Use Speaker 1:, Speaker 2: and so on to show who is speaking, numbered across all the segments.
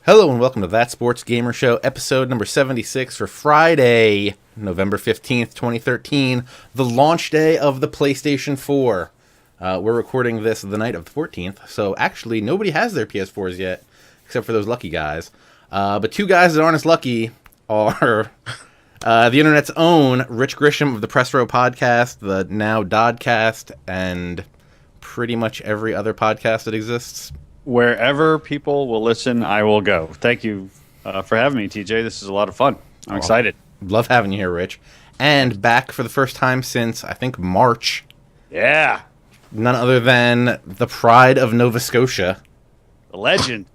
Speaker 1: Hello and welcome to That Sports Gamer Show, episode number 76 for Friday, November 15th, 2013, the launch day of the PlayStation 4. We're recording this the night of the 14th, so actually nobody has their PS4s yet, except for those lucky guys. But two guys that aren't as lucky are the internet's own Rich Grisham of the Press Row podcast, the now Dodcast, and pretty much every other podcast that exists.
Speaker 2: Wherever people will listen, I will go. Thank you for having me, TJ. This is a lot of fun. I'm excited.
Speaker 1: Love having you here, Rich. And back for the first time since, I think, March.
Speaker 2: Yeah.
Speaker 1: None other than the pride of Nova Scotia.
Speaker 2: The legend.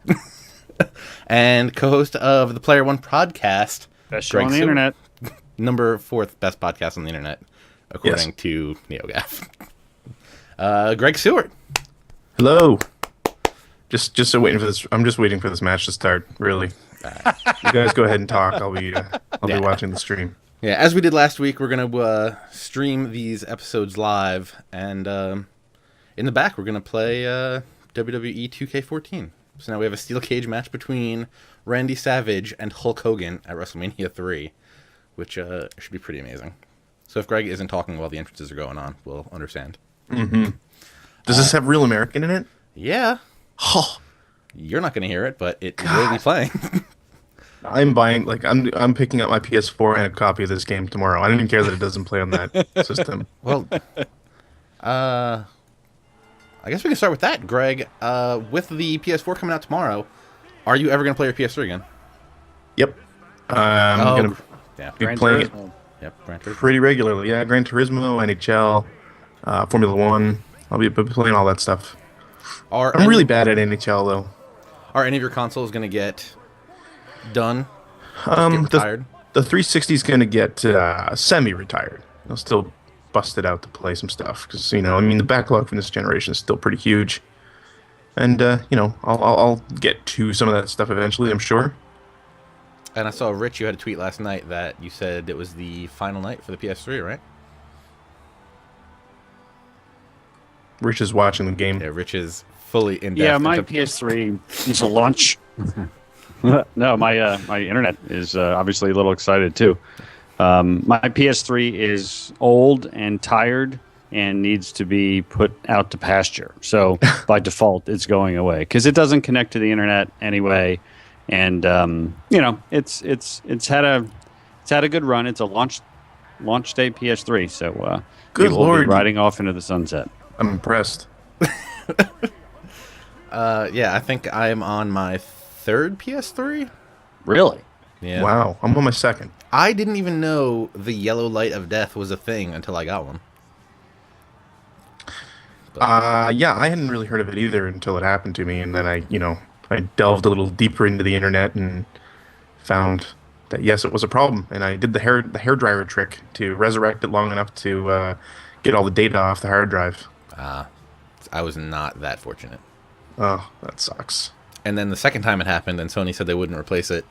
Speaker 1: And co-host of the Player One podcast.
Speaker 2: Best show on the internet.
Speaker 1: Number 4th best podcast on the internet, according to NeoGaf. Greg Sewart.
Speaker 3: Hello. Just waiting for this. I'm just waiting for this match to start. Really, you guys go ahead and talk. I'll be watching the stream.
Speaker 1: Yeah, as we did last week, we're gonna stream these episodes live, and in the back we're gonna play WWE 2K14. So now we have a steel cage match between Randy Savage and Hulk Hogan at WrestleMania 3, which should be pretty amazing. So if Greg isn't talking while the entrances are going on, we'll understand.
Speaker 3: Mm-hmm. Does this have Real American in it?
Speaker 1: Yeah.
Speaker 3: Oh,
Speaker 1: you're not going to hear it, but it will be playing.
Speaker 3: I'm buying, I'm picking up my PS4 and a copy of this game tomorrow. I don't even care that it doesn't play on that system.
Speaker 1: Well, I guess we can start with that, Greg. With the PS4 coming out tomorrow, are you ever going to play your PS3 again?
Speaker 3: Yep. I'm going to be playing it pretty regularly. Yeah, Gran Turismo, NHL, Formula 1. I'll be playing all that stuff. I'm really bad at NHL, though.
Speaker 1: Are any of your consoles going to get done?
Speaker 3: The 360 is going to get semi-retired. I'll still bust it out to play some stuff because the backlog from this generation is still pretty huge. And I'll get to some of that stuff eventually, I'm sure.
Speaker 1: And I saw Rich. You had a tweet last night that you said it was the final night for the PS3, right?
Speaker 3: Rich is watching the game.
Speaker 1: Yeah, Rich is fully in depth.
Speaker 2: Yeah, my PS3 is a launch. No, my internet is obviously a little excited too. My PS3 is old and tired and needs to be put out to pasture. So by default, it's going away because it doesn't connect to the internet anyway. And it's had a good run. It's a launch day PS3. So
Speaker 3: good Lord,
Speaker 2: be riding off into the sunset.
Speaker 3: I'm impressed.
Speaker 1: Yeah, I think I'm on my 3rd PS3.
Speaker 2: Really?
Speaker 1: Yeah.
Speaker 3: Wow, I'm on my 2nd.
Speaker 1: I didn't even know the yellow light of death was a thing until I got one.
Speaker 3: Yeah, I hadn't really heard of it either until it happened to me, and then I delved a little deeper into the internet and found that yes, it was a problem, and I did the hairdryer trick to resurrect it long enough to get all the data off the hard drive.
Speaker 1: I was not that fortunate.
Speaker 3: Oh, that sucks.
Speaker 1: And then the second time it happened and Sony said they wouldn't replace it,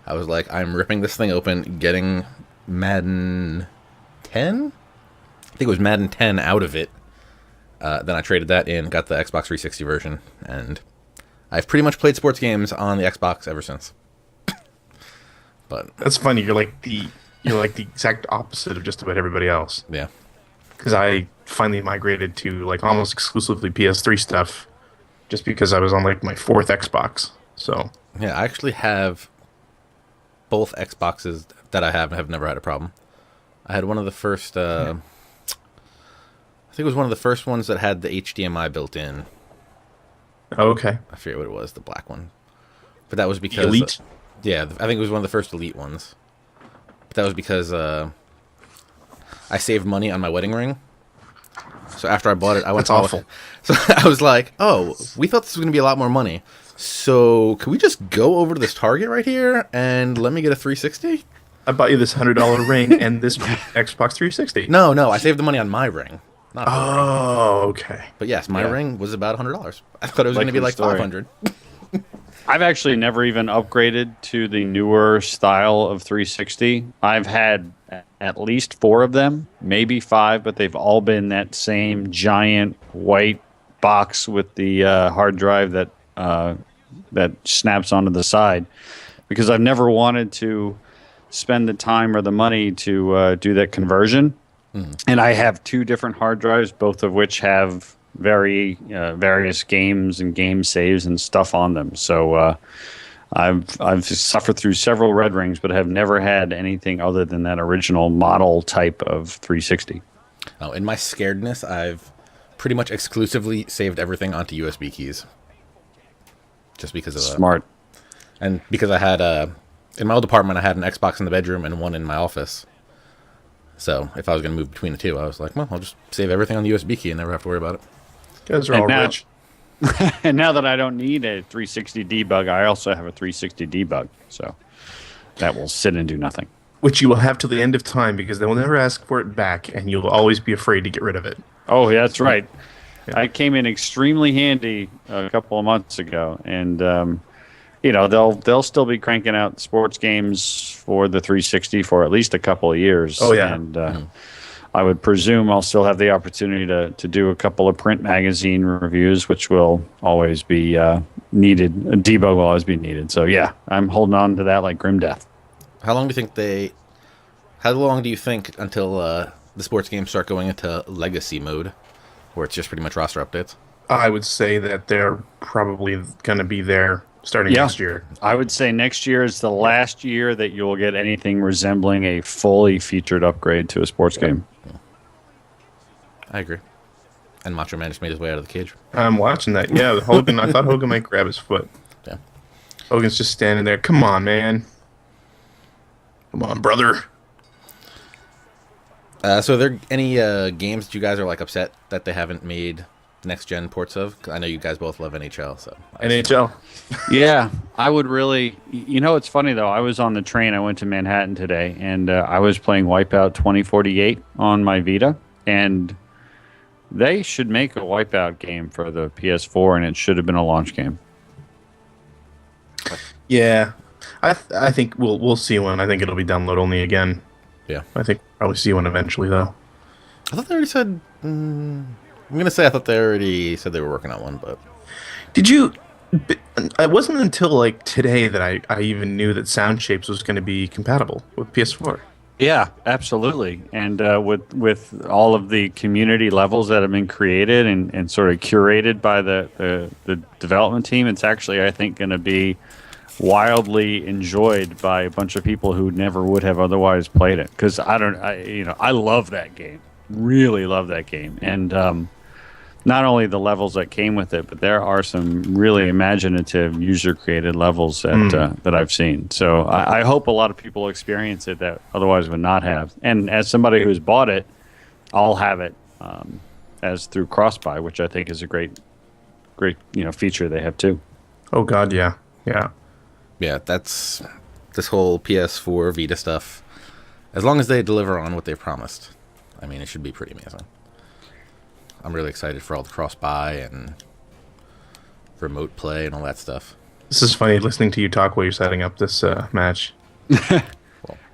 Speaker 1: I was like, I'm ripping this thing open, getting Madden 10? I think it was Madden 10 out of it. Then I traded that in, got the Xbox 360 version, and I've pretty much played sports games on the Xbox ever since. But
Speaker 3: that's funny. You're like the exact opposite of just about everybody else.
Speaker 1: Yeah.
Speaker 3: Because I finally migrated to almost exclusively PS3 stuff, just because I was on my 4th Xbox. So
Speaker 1: yeah, I actually have both Xboxes that I have never had a problem. I had one of the first. I think it was one of the first ones that had the HDMI built in.
Speaker 3: Oh, okay.
Speaker 1: I forget what it was, the black one, but that was because
Speaker 3: Elite.
Speaker 1: Yeah, I think it was one of the first Elite ones. But that was because I saved money on my wedding ring. So after I bought it, I went.
Speaker 3: That's awful.
Speaker 1: So I was like, "Oh, we thought this was going to be a lot more money. So could we just go over to this Target right here and let me get a 360?"
Speaker 3: I bought you this $100 ring and this Xbox 360.
Speaker 1: No, I saved the money on my ring. Not her ring.
Speaker 3: Okay.
Speaker 1: But yes, my ring was about $100. I thought it was going to be like $500.
Speaker 2: I've actually never even upgraded to the newer style of 360. I've had at least 4 of them, maybe 5, but they've all been that same giant white box with the hard drive that that snaps onto the side, because I've never wanted to spend the time or the money to do that conversion. And I have 2 different hard drives, both of which have various games and game saves and stuff on them. So I've suffered through several red rings, but have never had anything other than that original model type of 360.
Speaker 1: Oh, in my scaredness, I've pretty much exclusively saved everything onto USB keys. Just because of that.
Speaker 2: Smart.
Speaker 1: And because I had in my old apartment, I had an Xbox in the bedroom and one in my office. So if I was going to move between the 2, I was like, well, I'll just save everything on the USB key and never have to worry about it.
Speaker 3: You guys are all rich.
Speaker 2: And now that I don't need a 360 debug, I also have a 360 debug. So that will sit and do nothing.
Speaker 3: Which you will have till the end of time, because they will never ask for it back, and you'll always be afraid to get rid of it.
Speaker 2: Oh, yeah, that's right.
Speaker 3: Yeah.
Speaker 2: I came in extremely handy a couple of months ago, and they'll still be cranking out sports games for the 360 for at least a couple of years.
Speaker 3: Oh, yeah.
Speaker 2: And I would presume I'll still have the opportunity to do a couple of print magazine reviews, which will always be needed. A debug will always be needed. So, yeah, I'm holding on to that like grim death.
Speaker 1: How long do you think until the sports games start going into legacy mode, where it's just pretty much roster updates?
Speaker 3: I would say that they're probably going to be there starting next year.
Speaker 2: I would say next year is the last year that you'll get anything resembling a fully featured upgrade to a sports game.
Speaker 1: I agree. And Macho Man just made his way out of the cage.
Speaker 3: I'm watching that. Yeah, Hogan. I thought Hogan might grab his foot.
Speaker 1: Yeah.
Speaker 3: Hogan's just standing there. Come on, man. Come on, brother.
Speaker 1: So are there any games that you guys are like upset that they haven't made next gen ports of? 'Cause I know you guys both love NHL. So
Speaker 3: NHL.
Speaker 2: Yeah, I would really. It's funny though. I was on the train. I went to Manhattan today, and I was playing Wipeout 2048 on my Vita, and they should make a Wipeout game for the PS4, and it should have been a launch game.
Speaker 3: Yeah, I think we'll see one. I think it'll be download only again.
Speaker 1: Yeah.
Speaker 3: I think we'll probably see one eventually though.
Speaker 1: I thought they already said. I'm gonna say I thought they already said they were working on one, but
Speaker 3: Did you? It wasn't until like today that I even knew that Sound Shapes was going to be compatible with PS4.
Speaker 2: Yeah, absolutely. And with all of the community levels that have been created and sort of curated by the development team, it's actually, I think, going to be wildly enjoyed by a bunch of people who never would have otherwise played it. Because I love that game. Really love that game. And not only the levels that came with it, but there are some really imaginative user-created levels that I've seen. So I hope a lot of people experience it that otherwise would not have. And as somebody who's bought it, I'll have it as through cross-buy, which I think is a great feature they have too.
Speaker 3: Oh God, yeah.
Speaker 1: yeah, that's this whole PS4 Vita stuff. As long as they deliver on what they've promised, I mean, it should be pretty amazing. I'm really excited for all the cross-buy and remote play and all that stuff.
Speaker 3: This is funny listening to you talk while you're setting up this match.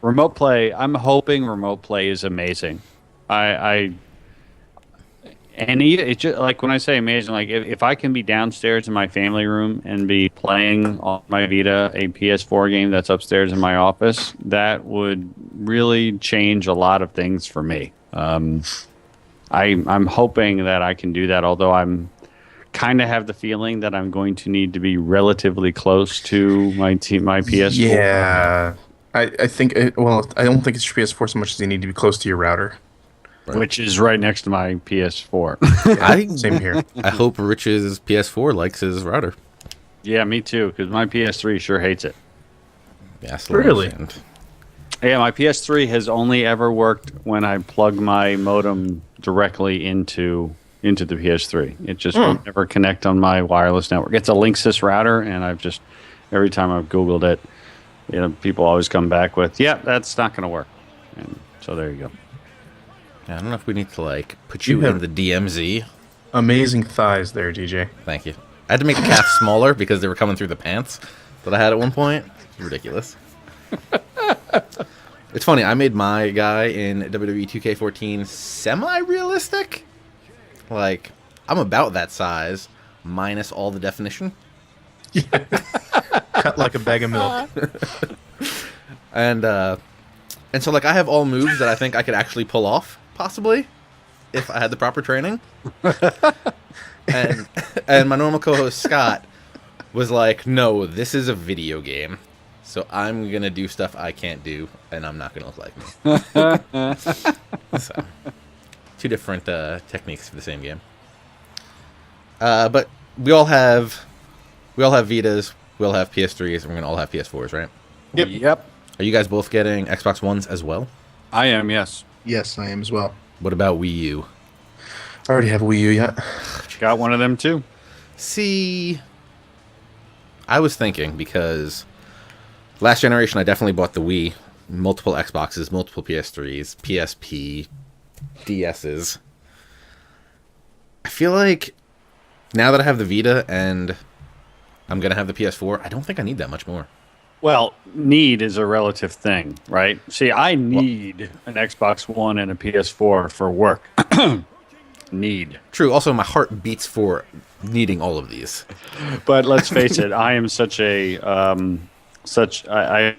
Speaker 2: Remote play. I'm hoping remote play is amazing. It's just like when I say amazing, like if I can be downstairs in my family room and be playing on my Vita a PS4 game that's upstairs in my office, that would really change a lot of things for me. I'm hoping that I can do that, although I'm kind of have the feeling that I'm going to need to be relatively close to my PS4.
Speaker 3: Yeah, I think. I don't think it's your PS4 so much as you need to be close to your router,
Speaker 2: which is right next to my PS4.
Speaker 3: Yeah, same here.
Speaker 1: I hope Rich's PS4 likes his router.
Speaker 2: Yeah, me too, because my PS3 sure hates it.
Speaker 1: Yeah, I still
Speaker 3: Really?
Speaker 1: understand.
Speaker 2: Yeah, my PS3 has only ever worked when I plug my modem directly into the PS3. It just won't never connect on my wireless network. It's a Linksys router, and I've just every time I've Googled it, people always come back with, "Yeah, that's not going to work." And so there you go.
Speaker 1: Yeah, I don't know if we need to put you in the DMZ.
Speaker 3: Amazing thighs there, DJ.
Speaker 1: Thank you. I had to make the calves smaller because they were coming through the pants that I had at one point. It's ridiculous. It's funny, I made my guy in WWE 2K14 semi-realistic. I'm about that size, minus all the definition.
Speaker 3: Cut like a bag of milk.
Speaker 1: And so like I have all moves that I think I could actually pull off, possibly, if I had the proper training. and my normal co-host Scott was like, "No, this is a video game, so I'm gonna do stuff I can't do, and I'm not gonna look like me." So, two different techniques for the same game. But we all have Vitas, we all have PS3s, and we're gonna all have PS4s, right?
Speaker 2: Yep.
Speaker 1: Are you guys both getting Xbox Ones as well?
Speaker 2: I am, yes.
Speaker 3: Yes, I am as well.
Speaker 1: What about Wii U?
Speaker 3: I already have a Wii U, yeah.
Speaker 2: Got one of them, too.
Speaker 1: See, I was thinking, because last generation I definitely bought the Wii, multiple Xboxes, multiple PS3s, PSP, DSs. I feel like now that I have the Vita and I'm going to have the PS4, I don't think I need that much more.
Speaker 2: Well, need is a relative thing, right? See, I need an Xbox One and a PS4 for work. Need.
Speaker 1: True. Also, my heart beats for needing all of these.
Speaker 2: But let's face it, I am such a I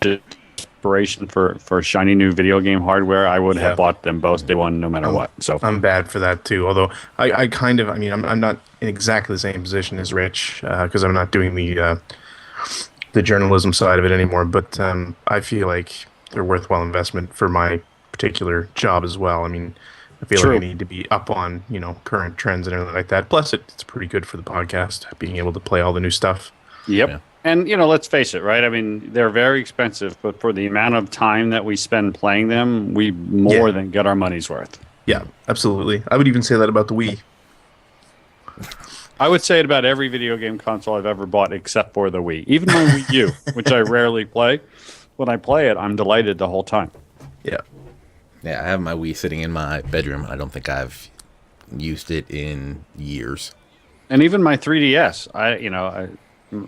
Speaker 2: inspiration for shiny new video game hardware. I would have bought them both day one, no matter what. So
Speaker 3: I'm bad for that too. Although I'm not in exactly the same position as Rich because I'm not doing the journalism side of it anymore. But I feel like they're worthwhile investment for my particular job as well. I mean, I feel like I need to be up on current trends and everything like that. Plus, it's pretty good for the podcast, being able to play all the new stuff.
Speaker 2: Yep.
Speaker 1: Yeah.
Speaker 2: And, let's face it, right? I mean, they're very expensive, but for the amount of time that we spend playing them, we more than get our money's worth.
Speaker 3: Yeah, absolutely. I would even say that about the Wii.
Speaker 2: I would say it about every video game console I've ever bought except for the Wii. Even my Wii U, which I rarely play. When I play it, I'm delighted the whole time.
Speaker 3: Yeah.
Speaker 1: Yeah, I have my Wii sitting in my bedroom. I don't think I've used it in years.
Speaker 2: And even my 3DS,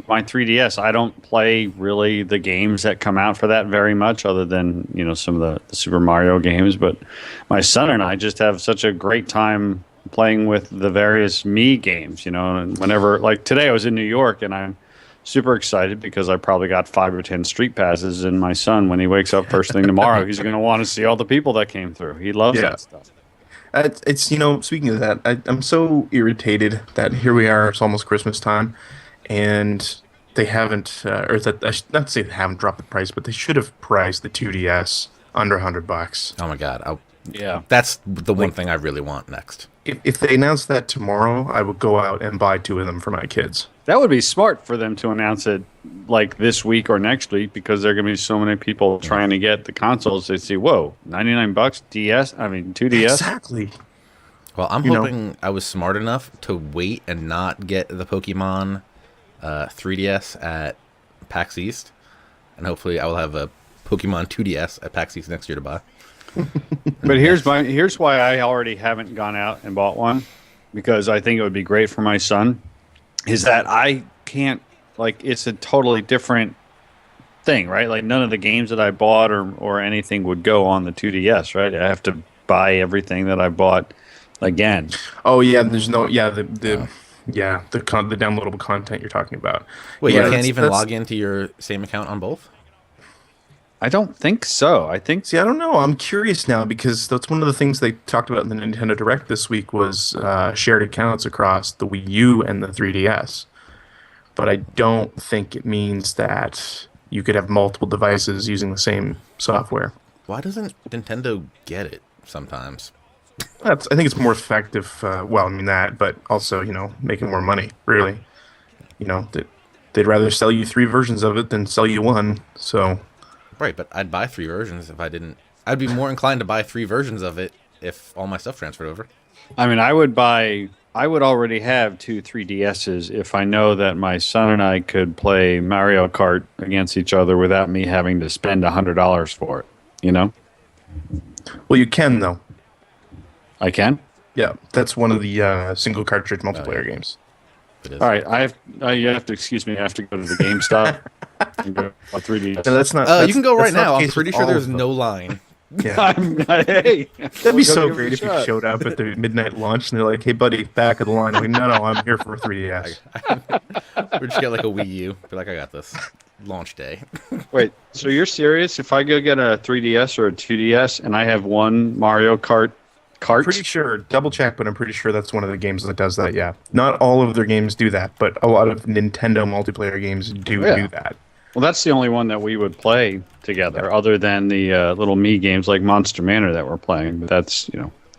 Speaker 2: my 3DS, I don't play really the games that come out for that very much, other than some of the Super Mario games. But my son and I just have such a great time playing with the various Mii games. And whenever, like today, I was in New York, and I'm super excited because I probably got 5 or 10 street passes. And my son, when he wakes up first thing tomorrow, he's going to want to see all the people that came through. He loves that stuff.
Speaker 3: It's speaking of that, I'm so irritated that here we are. It's almost Christmas time. And they haven't, not to say they haven't dropped the price, but they should have priced the 2DS under $100.
Speaker 1: Oh my god!
Speaker 2: Yeah,
Speaker 1: that's the one thing I really want next.
Speaker 3: If they announced that tomorrow, I would go out and buy 2 of them for my kids.
Speaker 2: That would be smart for them to announce it like this week or next week, because there are going to be so many people trying to get the consoles. They see, whoa, $99 DS. I mean, 2DS.
Speaker 3: Exactly.
Speaker 1: Well, I'm hoping I was smart enough to wait and not get the Pokemon 3DS at PAX East, and hopefully I will have a Pokemon 2DS at PAX East next year to buy.
Speaker 2: But here's why I already haven't gone out and bought one, because I think it would be great for my son, is that I can't, like, it's a totally different thing, right? Like, none of the games that I bought or anything would go on the 2DS, right? I have to buy everything that I bought again.
Speaker 3: Oh yeah, there's no the downloadable content you're talking about.
Speaker 1: Wait, you can't even log into your same account on both?
Speaker 2: I don't think so. I
Speaker 3: don't know. I'm curious now, because that's one of the things they talked about in the Nintendo Direct this week was shared accounts across the Wii U and the 3DS. But I don't think it means that you could have multiple devices using the same software.
Speaker 1: Why doesn't Nintendo get it sometimes?
Speaker 3: I think it's more effective. But also, making more money, really. They'd rather sell you 3 versions of it than sell you one, so...
Speaker 1: Right, but I'd buy 3 versions if I didn't. I'd be more inclined to buy 3 versions of it if all my stuff transferred over.
Speaker 2: I mean, I would already have 2 3DSs if I know that my son and I could play Mario Kart against each other without me having to spend $100 for it,
Speaker 3: Well, you can, though.
Speaker 2: I can?
Speaker 3: Yeah, that's one of the single cartridge multiplayer games.
Speaker 1: It is.
Speaker 2: All right, you have to excuse me. I have to go to the GameStop and go to 3DS.
Speaker 3: No, that's not.
Speaker 1: You can go right now. I'm
Speaker 3: case
Speaker 1: pretty
Speaker 3: with
Speaker 1: sure
Speaker 3: all
Speaker 1: there's
Speaker 3: of them.
Speaker 1: no line.
Speaker 3: Yeah.
Speaker 2: Hey,
Speaker 3: That'd be so great if you showed up at the midnight launch and they're like, "Hey, buddy, back of the line." I'm like, no, I'm here for a 3DS.
Speaker 1: Or just get like a Wii U. Be like, I got this. Launch day.
Speaker 2: Wait, so you're serious? If I go get a 3DS or a 2DS and I have one Mario Kart cart?
Speaker 3: Pretty sure, double check, but I'm pretty sure that's one of the games that does that, yeah. Not all of their games do that, but a lot of Nintendo multiplayer games do that.
Speaker 2: Well, that's the only one that we would play together, other than the little me games like Monster Manor that we're playing. But that's,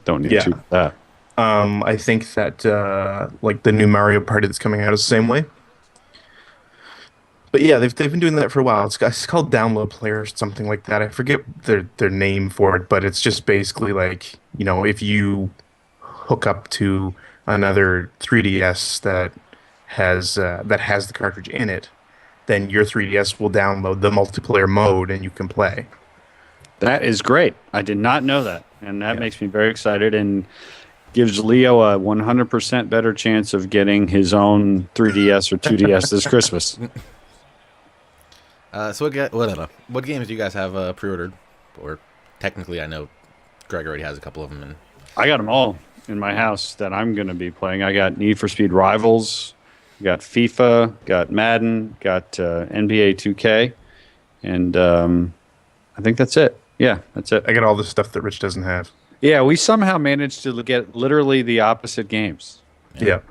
Speaker 2: don't need to that.
Speaker 3: I think that like the new Mario Party that's coming out is the same way. But yeah, they've been doing that for a while. It's called Download Player or something like that. I forget their name for it, but it's just basically like, if you hook up to another 3DS that has the cartridge in it, then your 3DS will download the multiplayer mode and you can play.
Speaker 2: That is great. I did not know that, and that makes me very excited and gives Leo a 100% better chance of getting his own 3DS or 2DS this Christmas.
Speaker 1: So what games do you guys have pre-ordered? Or technically, I know Greg already has a couple of them.
Speaker 2: I got them all in my house that I'm going to be playing. I got Need for Speed Rivals, got FIFA, got Madden, got NBA 2K, and I think that's it. Yeah, that's it.
Speaker 3: I got all the stuff that Rich doesn't have.
Speaker 2: Yeah, we somehow managed to get literally the opposite games.
Speaker 3: Yeah.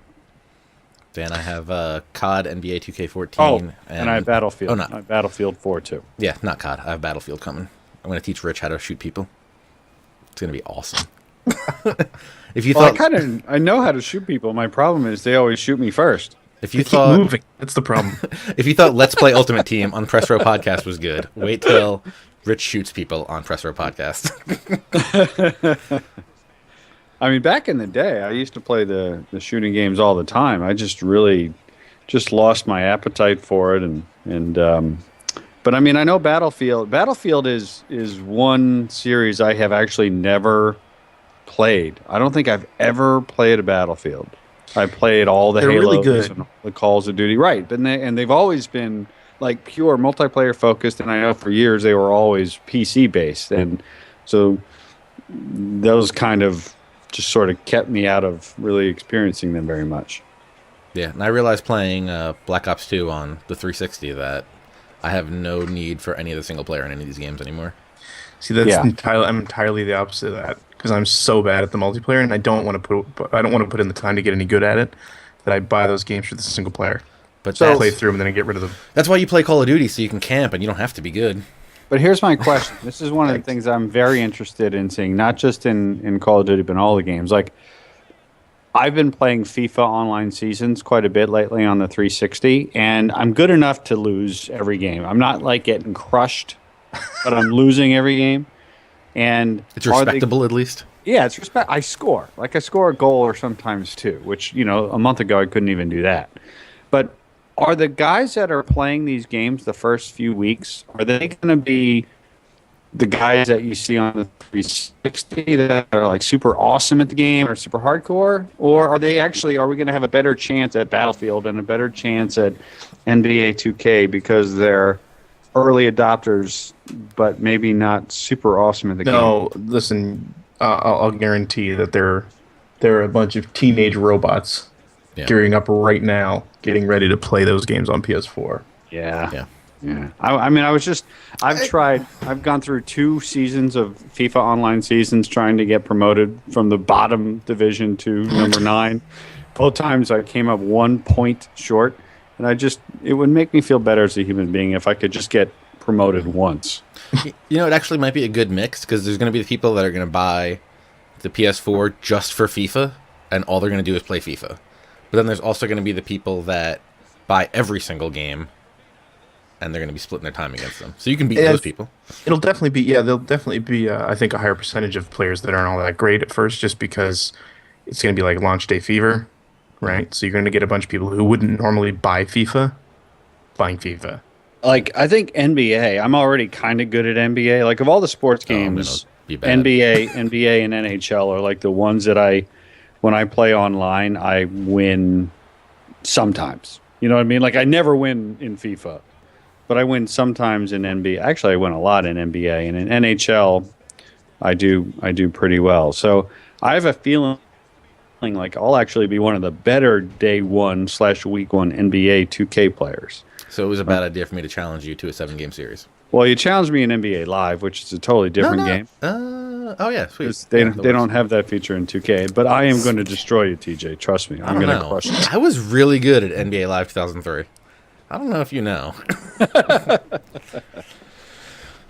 Speaker 1: Dan, I have COD, NBA 2K14.
Speaker 2: Oh, and I have Battlefield.
Speaker 1: Oh, no.
Speaker 2: I have Battlefield 4, too.
Speaker 1: Yeah, not COD. I have Battlefield coming. I'm going to teach Rich how to shoot people. It's going to be awesome. If you thought,
Speaker 2: I know how to shoot people. My problem is they always shoot me first.
Speaker 1: If you
Speaker 3: Keep
Speaker 1: thought
Speaker 3: moving. That's the problem.
Speaker 1: If you thought Let's Play Ultimate Team on Press Row Podcast was good, wait till Rich shoots people on Press Row Podcast.
Speaker 2: I mean, back in the day, I used to play the shooting games all the time. I just really lost my appetite for it, but I mean, I know Battlefield. Battlefield is one series I have actually never played. I don't think I've ever played a Battlefield. I played all the Halos
Speaker 3: really good.
Speaker 2: and the Calls of Duty, right? But they've always been like pure multiplayer focused, and I know for years they were always PC based, and so those kind of just sort of kept me out of really experiencing them very much.
Speaker 1: Yeah, and I realized playing Black Ops 2 on the 360 that I have no need for any of the single player in any of these games anymore.
Speaker 3: See, I'm entirely the opposite of that because I'm so bad at the multiplayer, and I don't want to put in the time to get any good at it. That I buy those games for the single player.
Speaker 1: But
Speaker 3: so I play through them and then I get rid of them.
Speaker 1: That's why you play Call of Duty, so you can camp and you don't have to be good.
Speaker 2: But here's my question. This is one of the things I'm very interested in seeing, not just in Call of Duty, but in all the games. Like, I've been playing FIFA Online Seasons quite a bit lately on the 360, and I'm good enough to lose every game. I'm not, like, getting crushed, but I'm losing every game. And
Speaker 1: it's respectable, at least?
Speaker 2: Yeah, it's respect. I score. Like, I score a goal or sometimes two, which, a month ago I couldn't even do that. But are the guys that are playing these games the first few weeks, are they going to be the guys that you see on the 360 that are like super awesome at the game or super hardcore? Or are we going to have a better chance at Battlefield and a better chance at NBA 2K because they're early adopters, but maybe not super awesome at the game?
Speaker 3: No, listen, I'll guarantee that they're a bunch of teenage robots gearing up right now, getting ready to play those games on PS4.
Speaker 2: Yeah. I mean, I've gone through 2 seasons of FIFA Online Seasons trying to get promoted from the bottom division to number 9. Both times I came up 1 point short, and it would make me feel better as a human being if I could just get promoted once.
Speaker 1: It actually might be a good mix, because there's going to be the people that are going to buy the PS4 just for FIFA, and all they're going to do is play FIFA. But then there's also going to be the people that buy every single game, and they're going to be splitting their time against them. So you can beat those people.
Speaker 3: There'll definitely be, I think, a higher percentage of players that aren't all that great at first, just because it's going to be like launch day fever, right? So you're going to get a bunch of people who wouldn't normally buy FIFA, buying FIFA.
Speaker 2: Like, I think NBA, I'm already kind of good at NBA. Like, of all the sports games, NBA and NHL are like the ones that when I play online, I win sometimes. You know what I mean? Like, I never win in FIFA, but I win sometimes in NBA. Actually, I win a lot in NBA, and in NHL, I do pretty well. So I have a feeling like I'll actually be one of the better day 1/week 1 NBA 2K players.
Speaker 1: So it was a bad idea for me to challenge you to a 7-game series.
Speaker 2: Well, you challenged me in NBA Live, which is a totally different game.
Speaker 1: Oh yeah, sweet.
Speaker 2: They
Speaker 1: Yeah,
Speaker 2: they don't have that feature in 2K, but I am going to destroy you, TJ. Trust me, I'm going to crush you.
Speaker 1: I was really good at NBA Live 2003. I don't know if you know.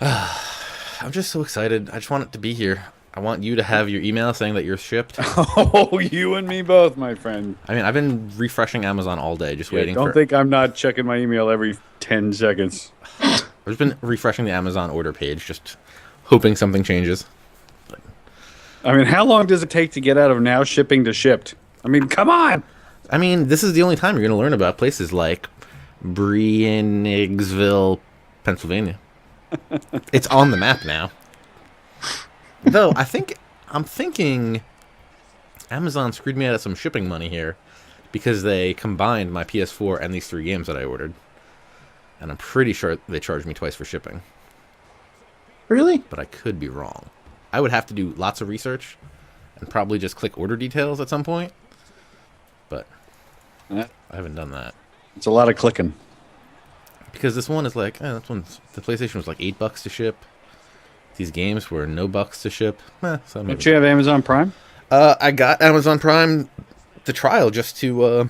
Speaker 1: I'm just so excited. I just want it to be here. I want you to have your email saying that you're shipped.
Speaker 2: Oh, you and me both, my friend.
Speaker 1: I mean, I've been refreshing Amazon all day, just waiting
Speaker 2: Don't think I'm not checking my email every 10 seconds.
Speaker 1: I've just been refreshing the Amazon order page, just hoping something changes.
Speaker 2: I mean, how long does it take to get out of now shipping to shipped? I mean, come on.
Speaker 1: I mean, this is the only time you're going to learn about places like Breenigsville, Pennsylvania. It's on the map now. Though, I'm thinking Amazon screwed me out of some shipping money here because they combined my PS4 and these 3 games that I ordered. And I'm pretty sure they charged me twice for shipping.
Speaker 3: Really?
Speaker 1: But I could be wrong. I would have to do lots of research and probably just click order details at some point. But I haven't done that.
Speaker 2: It's a lot of clicking.
Speaker 1: Because this one is like, the PlayStation was like $8 to ship. These games were no bucks to ship. So
Speaker 2: Don't you have Amazon Prime?
Speaker 1: I got Amazon Prime, the trial, just to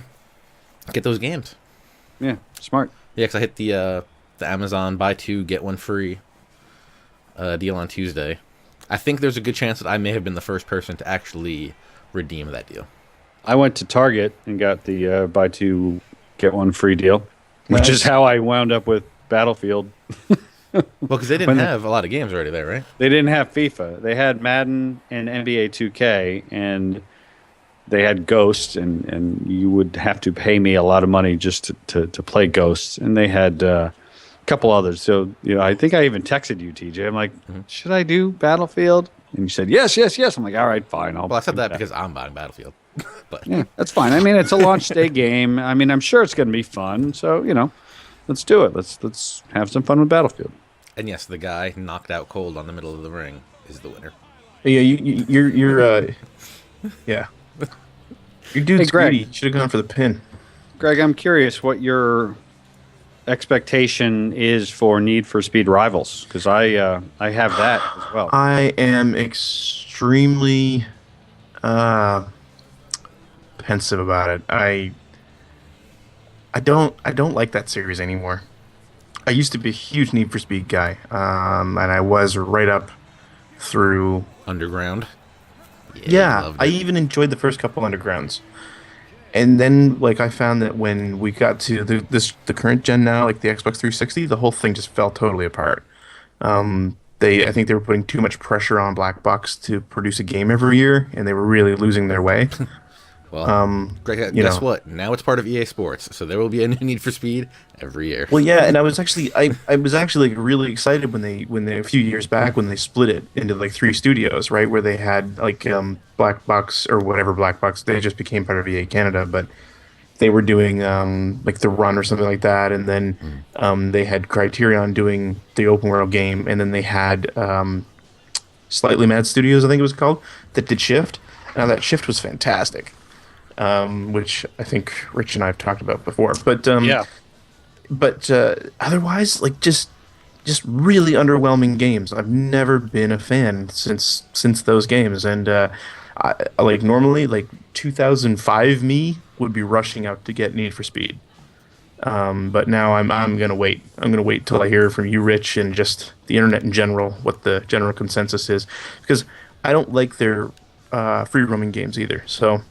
Speaker 1: get those games.
Speaker 2: Yeah, smart.
Speaker 1: Yeah, because I hit the Amazon buy 2 get 1 free deal on Tuesday. I think there's a good chance that I may have been the first person to actually redeem that deal.
Speaker 2: I went to Target and got the buy 2 get 1 free deal, which is how I wound up with Battlefield.
Speaker 1: Well, because they didn't have a lot of games already there, right?
Speaker 2: They didn't have FIFA. They had Madden and NBA 2K, and they had Ghosts, and you would have to pay me a lot of money just to play Ghosts. And they had a couple others. So, I think I even texted you, TJ. I'm like, should I do Battlefield? And you said, yes. I'm like, all right, fine.
Speaker 1: Well, I said that because I'm buying Battlefield. But
Speaker 2: yeah, that's fine. I mean, it's a launch day game. I mean, I'm sure it's going to be fun. So, let's do it. Let's have some fun with Battlefield.
Speaker 1: And yes, the guy knocked out cold on the middle of the ring is the winner.
Speaker 3: Yeah, you're yeah. Your dude's greedy. Should have gone for the pin.
Speaker 2: Greg, I'm curious what your expectation is for Need for Speed Rivals, because I have that as well.
Speaker 3: I am extremely pensive about it. I don't like that series anymore. I used to be a huge Need for Speed guy, and I was right up through
Speaker 1: Underground.
Speaker 3: Yeah, I even enjoyed the first couple Undergrounds, and then I found that when we got to the current gen now, like the Xbox 360, the whole thing just fell totally apart. I think they were putting too much pressure on Black Box to produce a game every year, and they were really losing their way.
Speaker 1: Well, Greg, guess what? Now it's part of EA Sports, so there will be a new Need for Speed every year.
Speaker 3: Well, yeah, and I was actually really excited when they a few years back when they split it into 3 studios, right, where they had Black Box or whatever Black Box. They just became part of EA Canada, but they were doing the Run or something like that, and then they had Criterion doing the open world game, and then they had Slightly Mad Studios, I think it was called, that did Shift. Now that Shift was fantastic. Which I think Rich and I have talked about before, but otherwise, just really underwhelming games. I've never been a fan since those games, and normally 2005 me would be rushing out to get Need for Speed, but now I'm gonna wait. I'm gonna wait till I hear from you, Rich, and just the internet in general, what the general consensus is, because I don't like their free roaming games either. So.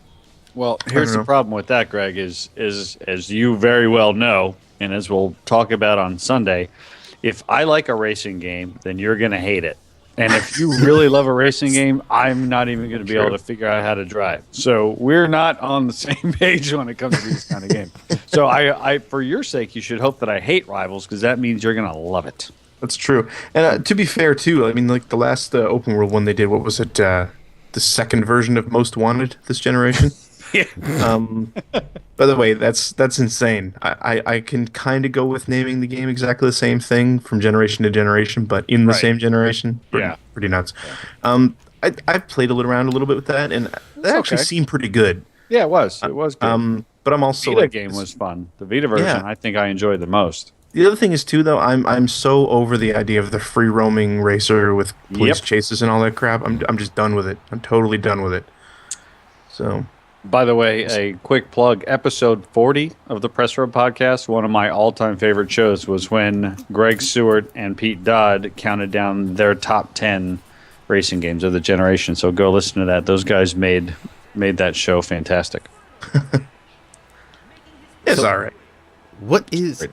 Speaker 2: Well, here's the problem with that, Greg, is as you very well know, and as we'll talk about on Sunday, if I like a racing game, then you're going to hate it. And if you really love a racing game, I'm not even going to be able to figure out how to drive. So we're not on the same page when it comes to these kind of games. So I for your sake, you should hope that I hate Rivals, because that means you're going to love it.
Speaker 3: That's true. And to be fair, too, I mean, the last open world one they did, what was it, the second version of Most Wanted this generation?
Speaker 2: Yeah.
Speaker 3: By the way, that's insane. I can kind of go with naming the game exactly the same thing from generation to generation, but in the same generation. Pretty nuts. I've played around a little bit with that, and that actually seemed pretty good.
Speaker 2: Yeah, it was. It was good.
Speaker 3: But I'm also
Speaker 2: Vita game was fun. The Vita version, I think I enjoyed the most.
Speaker 3: The other thing is too, though, I'm so over the idea of the free roaming racer with police chases and all that crap. I'm just done with it. I'm totally done with it. So,
Speaker 2: by the way, a quick plug: episode 40 of the Press Row podcast. One of my all-time favorite shows was when Greg Sewart and Pete Dodd counted down their top 10 racing games of the generation. So go listen to that. Those guys made that show fantastic.
Speaker 3: It's all right.
Speaker 1: What is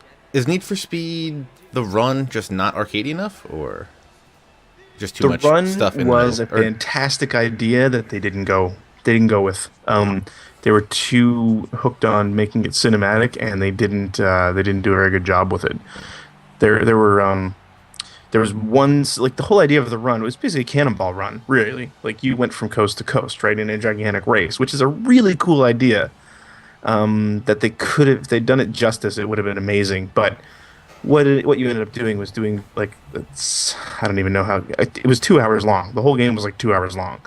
Speaker 1: Need for Speed the Run just not arcadey enough, or just too much stuff in
Speaker 3: the run was
Speaker 1: middle?
Speaker 3: a fantastic idea that they didn't go with. They were too hooked on making it cinematic, and they didn't do a very good job with it. There was one, like, the whole idea of the run was basically a cannonball run, really. Like, you went from coast to coast, right, in a gigantic race, which is a really cool idea. That they could have, if they'd done it justice, it would have been amazing. But what you ended up doing was doing, like, I don't even know how, it was 2 hours long. The whole game was like 2 hours long.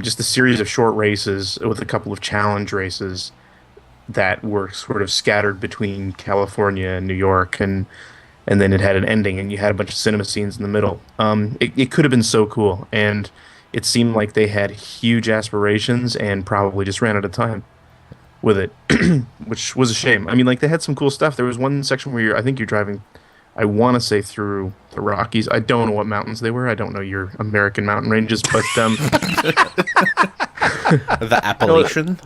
Speaker 3: Just a series of short races with a couple of challenge races that were sort of scattered between California and New York, and then it had an ending, and you had a bunch of cinema scenes in the middle. It could have been so cool, and it seemed like they had huge aspirations and probably just ran out of time with it, which was a shame. I mean, like, they had some cool stuff. There was one section where I think you're driving, I want to say, through the Rockies. I don't know what mountains they were. I don't know your American mountain ranges, but
Speaker 1: the Appalachian.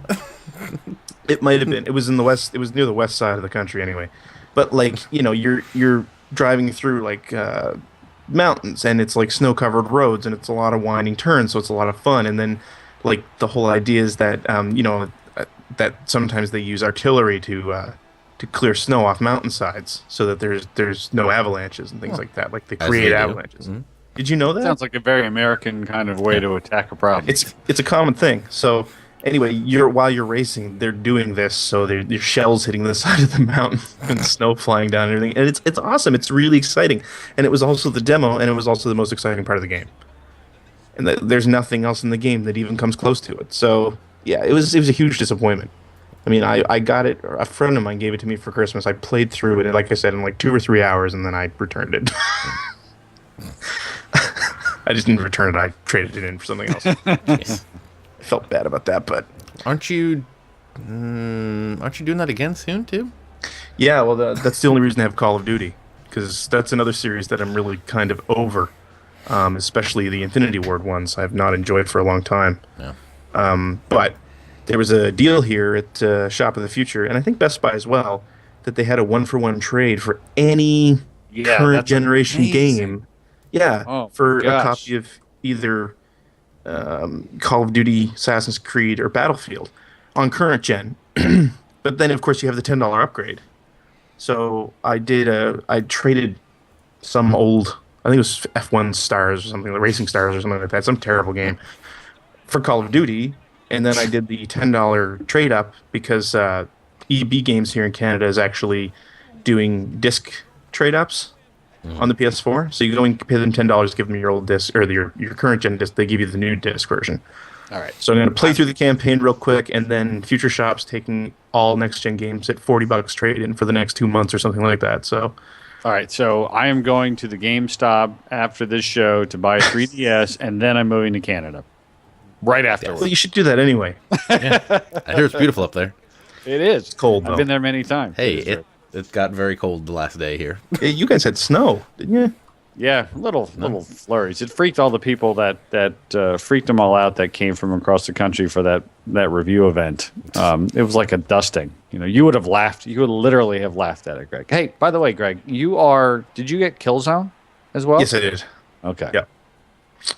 Speaker 3: It might have been. It was in the west. It was near the west side of the country, anyway. But, like, you're driving through, like, mountains, and it's like snow-covered roads, and it's a lot of winding turns, so it's a lot of fun. And then, like, the whole idea is that that sometimes they use artillery to clear snow off mountainsides so that there's no avalanches and things like that. Like, they create avalanches. Mm-hmm. Did you know that?
Speaker 2: Sounds like a very American kind of way to attack a problem.
Speaker 3: It's a common thing. So anyway, while you're racing, they're doing this, so there's shells hitting the side of the mountain and snow flying down and everything. And it's awesome. It's really exciting. And it was also the demo, and it was also the most exciting part of the game. And there's nothing else in the game that even comes close to it. So yeah, it was a huge disappointment. I mean, I got it. A friend of mine gave it to me for Christmas. I played through it, like I said, in like 2 or 3 hours, and then I returned it. I just didn't return it. I traded it in for something else. Yes. I felt bad about that, but
Speaker 1: aren't you doing that again soon too?
Speaker 3: Yeah, well, that's the only reason I have Call of Duty, because that's another series that I'm really kind of over. Especially the Infinity Ward ones, I've not enjoyed for a long time.
Speaker 1: Yeah.
Speaker 3: But there was a deal here at Shop of the Future, and I think Best Buy as well, that they had a 1-for-1 trade for any current generation game. Yeah, for a copy of either Call of Duty, Assassin's Creed, or Battlefield on current gen. But then, of course, you have the $10 upgrade. So I traded some old, I think it was F1 Stars or something, like Racing Stars or something like that, some terrible game, for Call of Duty. And then I did the $10 trade up because EB Games here in Canada is actually doing disc trade ups on the PS4. So you go and pay them $10, give them your old disc, or your current gen disc, they give you the new disc version.
Speaker 2: All right.
Speaker 3: So I'm going to play through the campaign real quick, and then Future Shop's taking all next gen games at $40 trade in for the next 2 months or something like that. So.
Speaker 2: All right, so I am going to the GameStop after this show to buy a 3DS, and then I'm moving to Canada. Right afterwards.
Speaker 3: Well, you should do that anyway.
Speaker 1: Yeah. I hear it's beautiful up there.
Speaker 2: It is.
Speaker 3: It's cold, though.
Speaker 2: I've been there many times.
Speaker 1: Hey, it got very cold the last day here.
Speaker 3: Yeah, you guys had snow, didn't you?
Speaker 2: Yeah, little flurries. It freaked all the people that freaked them all out that came from across the country for that review event. It was like a dusting. You would have laughed. You would literally have laughed at it, Greg. Hey, by the way, Greg, did you get Killzone as well?
Speaker 3: Yes, I did.
Speaker 2: Okay.
Speaker 3: Yeah.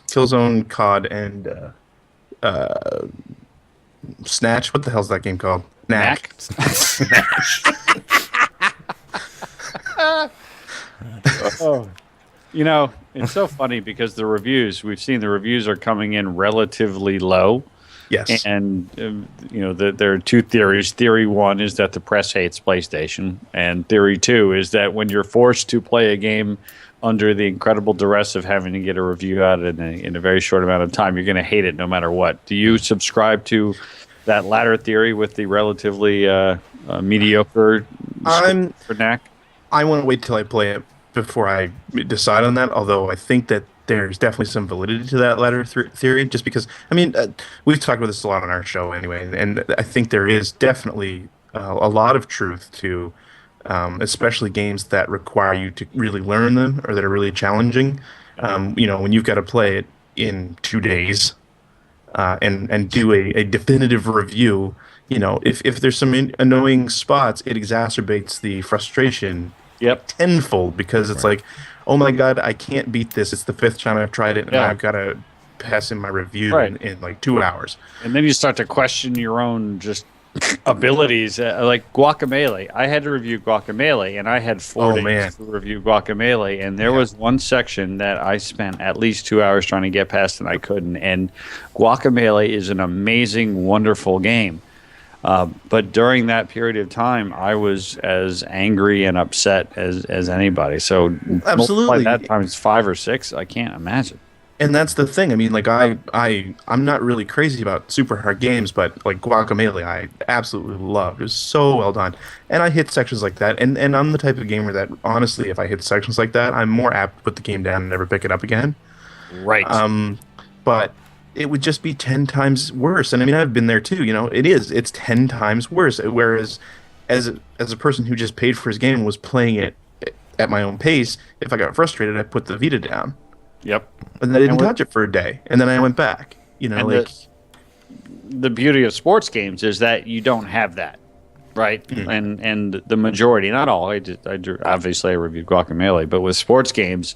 Speaker 3: Killzone, COD, and Snatch. What the hell's that game called? Knack.
Speaker 1: Snatch.
Speaker 2: Oh. It's so funny because we've seen the reviews are coming in relatively low.
Speaker 3: Yes.
Speaker 2: And, there are two theories. Theory one is that the press hates PlayStation. And theory two is that when you're forced to play a game under the incredible duress of having to get a review out in a very short amount of time, you're going to hate it no matter what. Do you subscribe to that latter theory with the relatively mediocre for knack?
Speaker 3: I want to wait till I play it before I decide on that. Although I think that there's definitely some validity to that latter theory, just because we've talked about this a lot on our show anyway, and I think there is definitely a lot of truth to, especially games that require you to really learn them or that are really challenging. When you've got to play it in 2 days and do a definitive review. If there's some annoying spots, it exacerbates the frustration tenfold, because it's like, oh my god, I can't beat this. It's the 5th time I've tried it, and I've got to pass in my review in like 2 hours.
Speaker 2: And then you start to question your own just abilities. Like Guacamelee. I had to review Guacamelee, and I had 4 days to review Guacamelee, and there was one section that I spent at least 2 hours trying to get past, and I couldn't. And Guacamelee is an amazing, wonderful game. But during that period of time, I was as angry and upset as anybody. So
Speaker 3: absolutely,
Speaker 2: that times 5 or 6, I can't imagine.
Speaker 3: And that's the thing. I mean, like I'm not really crazy about super hard games, but like Guacamelee, I absolutely loved. It was so well done, and I hit sections like that. And I'm the type of gamer that, honestly, if I hit sections like that, I'm more apt to put the game down and never pick it up again.
Speaker 2: Right.
Speaker 3: But it would just be 10 times worse. And I mean, I've been there too. It's 10 times worse. Whereas, as a person who just paid for his game and was playing it at my own pace, if I got frustrated, I put the Vita down.
Speaker 2: Yep.
Speaker 3: And then I didn't touch it for a day, and then I went back.
Speaker 2: The beauty of sports games is that you don't have that, right? Mm. And the majority, not all. Obviously I reviewed Guacamelee, but with sports games,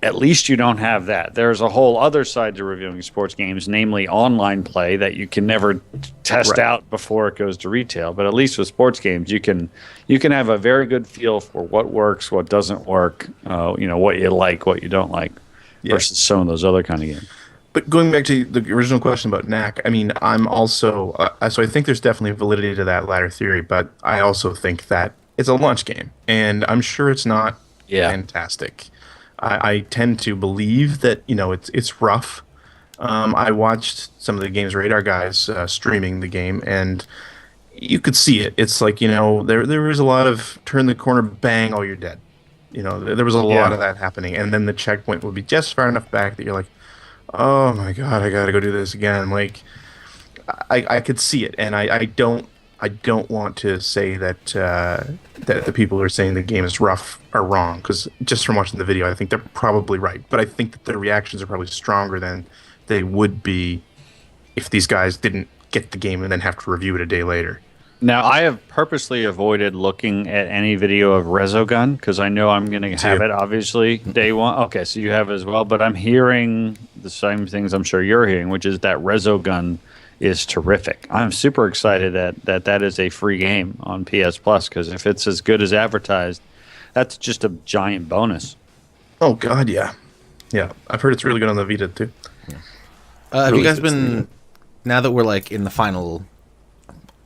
Speaker 2: at least you don't have that. There's a whole other side to reviewing sports games, namely online play, that you can never test out before it goes to retail. But at least with sports games, you can have a very good feel for what works, what doesn't work, what you like, what you don't like, versus some of those other kind of games.
Speaker 3: But going back to the original question about knack, I mean, I'm also so I think there's definitely validity to that latter theory, but I also think that it's a launch game, and I'm sure it's not fantastic. I tend to believe that it's rough. I watched some of the Games Radar guys streaming the game, and you could see it. It's like there was a lot of turn the corner, bang, oh, you're dead. There was a lot of that happening, and then the checkpoint would be just far enough back that you're like, oh my god, I gotta go do this again. Like I could see it, and I don't want to say that that the people who are saying the game is rough are wrong, because just from watching the video, I think they're probably right. But I think that their reactions are probably stronger than they would be if these guys didn't get the game and then have to review it a day later.
Speaker 2: Now, I have purposely avoided looking at any video of Resogun because I know I'm going to have it, obviously, day one. Okay, so you have it as well. But I'm hearing the same things I'm sure you're hearing, which is that Resogun is terrific. I'm super excited that is a free game on PS Plus, because if it's as good as advertised, that's just a giant bonus.
Speaker 3: Oh god, yeah. I've heard it's really good on the Vita too.
Speaker 1: Have you guys been, now that we're like in the final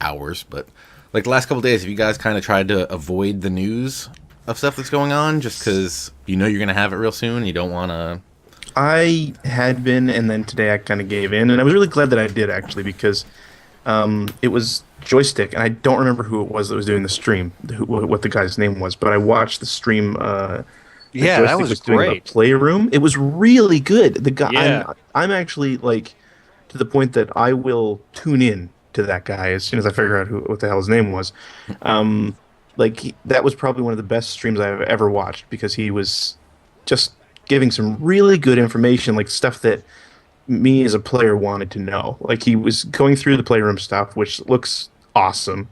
Speaker 1: hours, but like the last couple days, have you guys kind of tried to avoid the news of stuff that's going on just because you're gonna have it real soon and you don't want to?
Speaker 3: I had been, and then today I kind of gave in, and I was really glad that I did, actually, because it was Joystick, and I don't remember who it was that was doing the stream, what the guy's name was, but I watched the stream.
Speaker 2: That was
Speaker 3: doing
Speaker 2: great.
Speaker 3: The Playroom. It was really good. The guy, I'm actually like to the point that I will tune in to that guy as soon as I figure out what the hell his name was. That was probably one of the best streams I've ever watched, because he was just giving some really good information, like stuff that me as a player wanted to know. Like, he was going through the Playroom stuff, which looks awesome.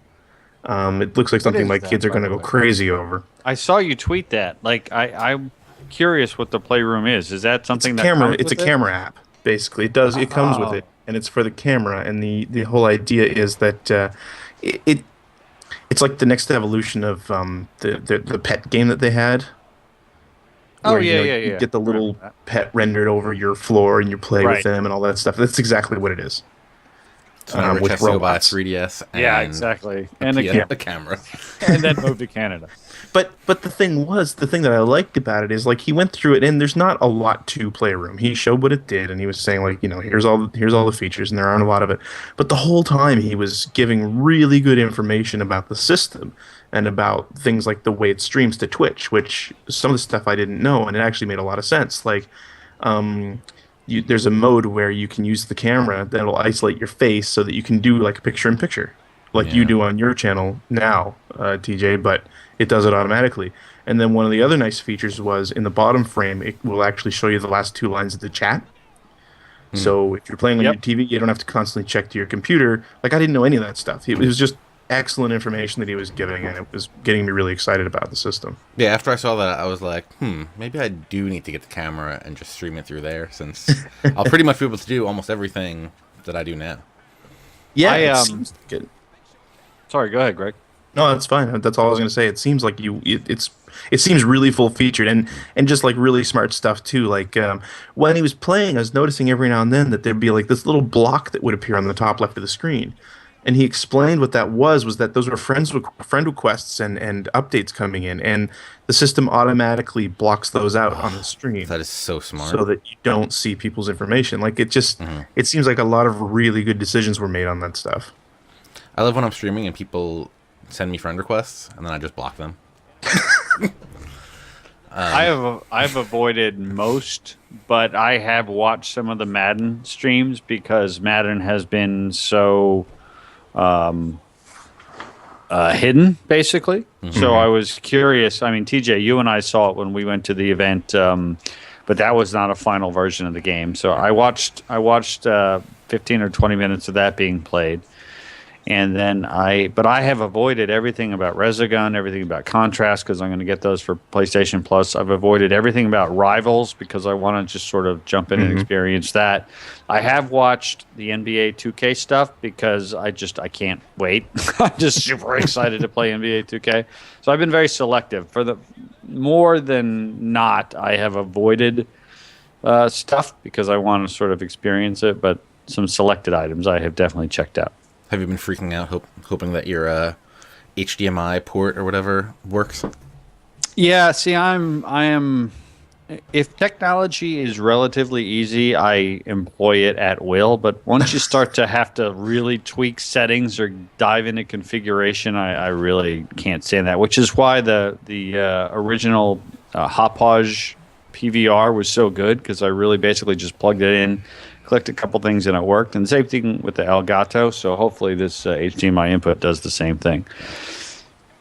Speaker 3: It looks like something my kids are going to go crazy over.
Speaker 2: I saw you tweet that. Like, I'm curious what the Playroom is. Is that something
Speaker 3: it's a camera app, basically. It comes with it, and it's for the camera. And the whole idea is that it's like the next evolution of the pet game that they had. Where, you get the little pet rendered over your floor and you play with them and all that stuff. That's exactly what it is.
Speaker 1: So now
Speaker 3: with
Speaker 1: Chess will buy a
Speaker 3: robots.
Speaker 1: 3DS. And
Speaker 2: Yeah, exactly. And
Speaker 1: a camera.
Speaker 2: and then move to Canada.
Speaker 3: But the thing that I liked about it is like he went through it, and there's not a lot to Playroom. He showed what it did, and he was saying like, here's all the features, and there aren't a lot of it. But the whole time he was giving really good information about the system and about things like the way it streams to Twitch, which some of the stuff I didn't know, and it actually made a lot of sense. Like, there's a mode where you can use the camera that'll isolate your face so that you can do like a picture-in-picture, like you do on your channel now, TJ, but it does it automatically. And then one of the other nice features was in the bottom frame, it will actually show you the last 2 lines of the chat. So if you're playing on your TV, you don't have to constantly check to your computer. Like, I didn't know any of that stuff. It was just excellent information that he was giving, and it was getting me really excited about the system.
Speaker 1: Yeah, after I saw that, I was like, maybe I do need to get the camera and just stream it through there, since I'll pretty much be able to do almost everything that I do now.
Speaker 3: Yeah, it seems good.
Speaker 2: Sorry, go ahead, Greg.
Speaker 3: No, that's fine. That's all I was going to say. It seems like it seems really full featured and just like really smart stuff too. Like when he was playing, I was noticing every now and then that there'd be like this little block that would appear on the top left of the screen. And he explained what that was that those were friend requests and updates coming in, and the system automatically blocks those out on the stream.
Speaker 1: That is so smart.
Speaker 3: So that you don't see people's information. Like it just, it seems like a lot of really good decisions were made on that stuff.
Speaker 1: I love when I'm streaming and people send me friend requests, and then I just block them.
Speaker 2: I've avoided most, but I have watched some of the Madden streams because Madden has been so hidden, basically. So I was curious. I mean, TJ, you and I saw it when we went to the event, but that was not a final version of the game. So I watched 15 or 20 minutes of that being played. And then I have avoided everything about Resogun, everything about Contrast, because I'm going to get those for PlayStation Plus. I've avoided everything about Rivals because I want to just sort of jump in and experience that. I have watched the NBA 2K stuff because I can't wait. I'm just super excited to play NBA 2K. So I've been very selective. For the more than not, I have avoided stuff because I want to sort of experience it. But some selected items I have definitely checked out.
Speaker 1: Have you been freaking out, hoping that your HDMI port or whatever works?
Speaker 2: Yeah, see, I am. If technology is relatively easy, I employ it at will. But once you start to have to really tweak settings or dive into configuration, I really can't stand that. Which is why the original Hauppauge PVR was so good, because I really basically just plugged it in, clicked a couple things, and it worked. And the same thing with the Elgato. So hopefully this HDMI input does the same thing.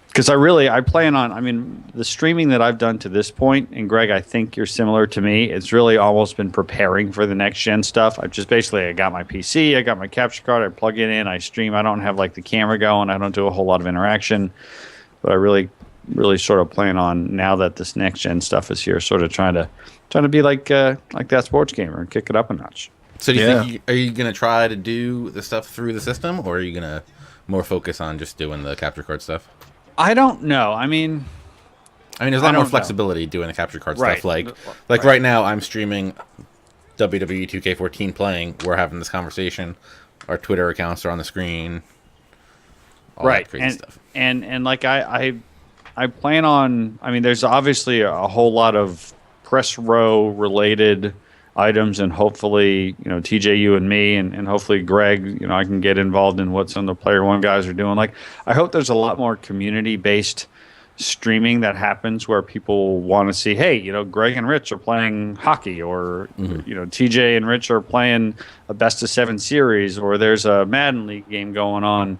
Speaker 2: Because I plan on, I mean, the streaming that I've done to this point, and Greg, I think you're similar to me, it's really almost been preparing for the next gen stuff. I got my PC, I got my capture card, I plug it in, I stream. I don't have like the camera going, I don't do a whole lot of interaction. But I really sort of plan on, now that this next gen stuff is here, sort of trying to be like that sports gamer and kick it up a notch.
Speaker 1: So do you think are you going to try to do the stuff through the system, or are you going to more focus on just doing the capture card stuff?
Speaker 2: I don't know. I mean,
Speaker 1: there's a lot more flexibility doing the capture card stuff. Like right now, I'm streaming WWE 2K14 playing. We're having this conversation. Our Twitter accounts are on the screen. All that crazy stuff. And like I plan on. I mean, there's obviously a whole lot of press row related items, and hopefully, TJ, you and me, and hopefully Greg, I can get involved in what some of the Player One guys are doing. Like, I hope there's a lot more community-based streaming that happens where people want to see, hey, Greg and Rich are playing hockey, or TJ and Rich are playing a best-of-7 series, or there's a Madden League game going on.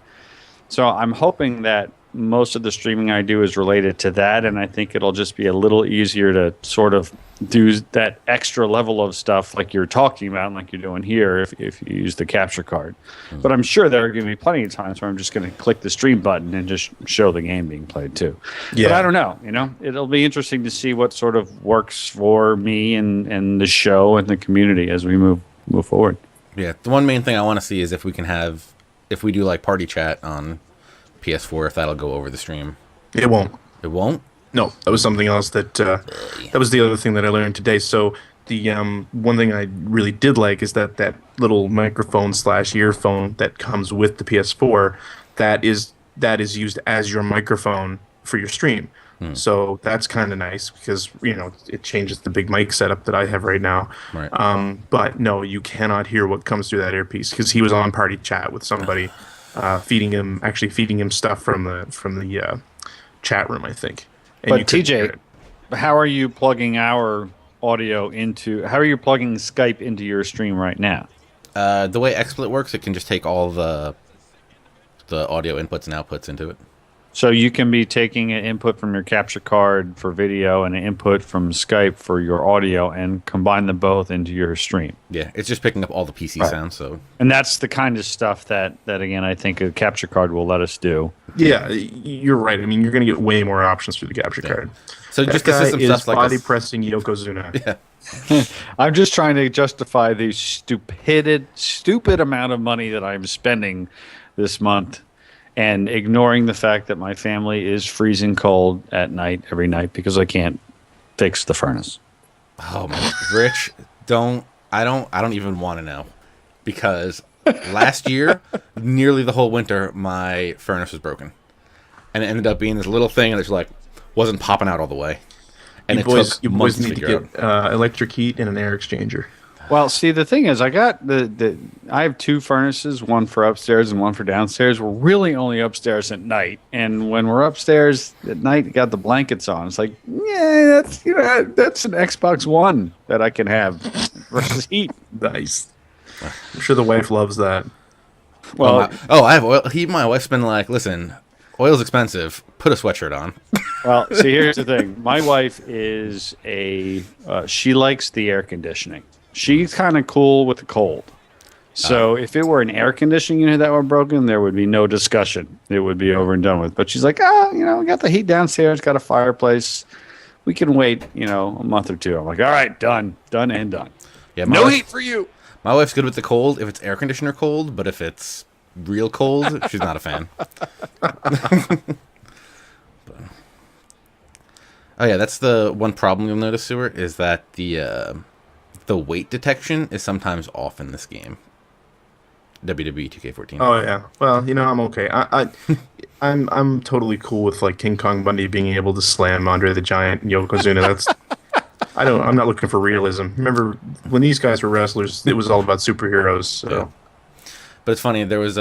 Speaker 1: So I'm hoping that most of the streaming I do is related to that, and I think it'll just be a little easier to sort of do that extra level of stuff like you're talking about and like you're doing here if you use the capture card. But I'm sure there are going to be plenty of times where I'm just going to click the stream button and just show the game being played too. Yeah. But I don't know, it'll be interesting to see what sort of works for me and the show and the community as we move forward. Yeah, the one main thing I want to see is if we do like party chat on PS4, if that'll go over the stream.
Speaker 3: It won't.
Speaker 1: It won't?
Speaker 3: No, that was something else that was the other thing that I learned today. So the one thing I really did like is that little microphone / earphone that comes with the PS4 that is used as your microphone for your stream. So that's kind of nice because it changes the big mic setup that I have right now.
Speaker 1: Right.
Speaker 3: But no, you cannot hear what comes through that earpiece because he was on party chat with somebody, feeding him stuff from the chat room, I think. And
Speaker 2: but TJ, how are you plugging our audio into? How are you plugging Skype into your stream right now?
Speaker 1: The way XSplit works, it can just take all the audio inputs and outputs into it.
Speaker 2: So you can be taking an input from your capture card for video and an input from Skype for your audio and combine them both into your stream.
Speaker 1: Yeah, it's just picking up all the PC sounds. So,
Speaker 2: and that's the kind of stuff that again, I think a capture card will let us do.
Speaker 3: Yeah, you're right. I mean, you're going to get way more options through the capture card.
Speaker 1: So
Speaker 3: that
Speaker 1: just
Speaker 3: guy
Speaker 1: the system
Speaker 3: is
Speaker 1: stuff like
Speaker 3: body
Speaker 1: this.
Speaker 3: pressing Yokozuna.
Speaker 1: Yeah.
Speaker 2: I'm just trying to justify the stupid amount of money that I'm spending this month and ignoring the fact that my family is freezing cold at night every night because I can't fix the furnace.
Speaker 1: Oh man, Rich, I don't even want to know, because last year, nearly the whole winter, my furnace was broken, and it ended up being this little thing, and it's like wasn't popping out all the way. And
Speaker 3: You boys need to get electric heat and an air exchanger.
Speaker 2: Well, see, the thing is, I got I have two furnaces, one for upstairs and one for downstairs. We're really only upstairs at night, and when we're upstairs at night, got the blankets on. It's like, yeah, that's an Xbox One that I can have versus heat.
Speaker 3: Nice. I'm sure the wife loves that.
Speaker 2: Well,
Speaker 1: I have oil. My wife's been like, listen, oil's expensive. Put a sweatshirt on.
Speaker 2: well, see, here's the thing. My wife is she likes the air conditioning. She's kind of cool with the cold. So if it were an air conditioning unit that were broken, there would be no discussion. It would be over and done with. But she's like, we got the heat downstairs, got a fireplace. We can wait, a month or two. I'm like, all right, done and done.
Speaker 1: Yeah,
Speaker 2: no heat for you.
Speaker 1: My wife's good with the cold if it's air conditioner cold, but if it's real cold, she's not a fan. Oh yeah, that's the one problem you'll notice, Sewart, is that the weight detection is sometimes off in this game. WWE 2K14.
Speaker 3: Oh yeah. Well, I'm okay. I'm totally cool with like King Kong Bundy being able to slam Andre the Giant and Yokozuna. That's I'm not looking for realism. Remember when these guys were wrestlers, it was all about superheroes. So.
Speaker 1: Yeah. But it's funny, there was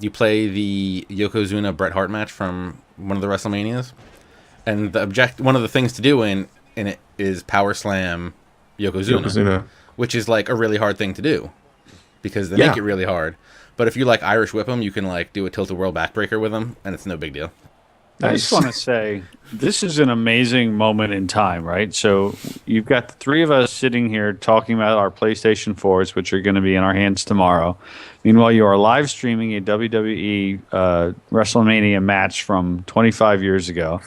Speaker 1: you play the Yokozuna Bret Hart match from one of the WrestleManias, and one of the things to do in it is power slam Yokozuna, which is like a really hard thing to do because they make it really hard. But if you like Irish whip him, you can like do a tilt-a-whirl backbreaker with him, and it's no big deal.
Speaker 2: I just want to say this is an amazing moment in time, right? So you've got the three of us sitting here talking about our PlayStation 4s, which are going to be in our hands tomorrow. Meanwhile, you are live streaming a WWE WrestleMania match from 25 years ago.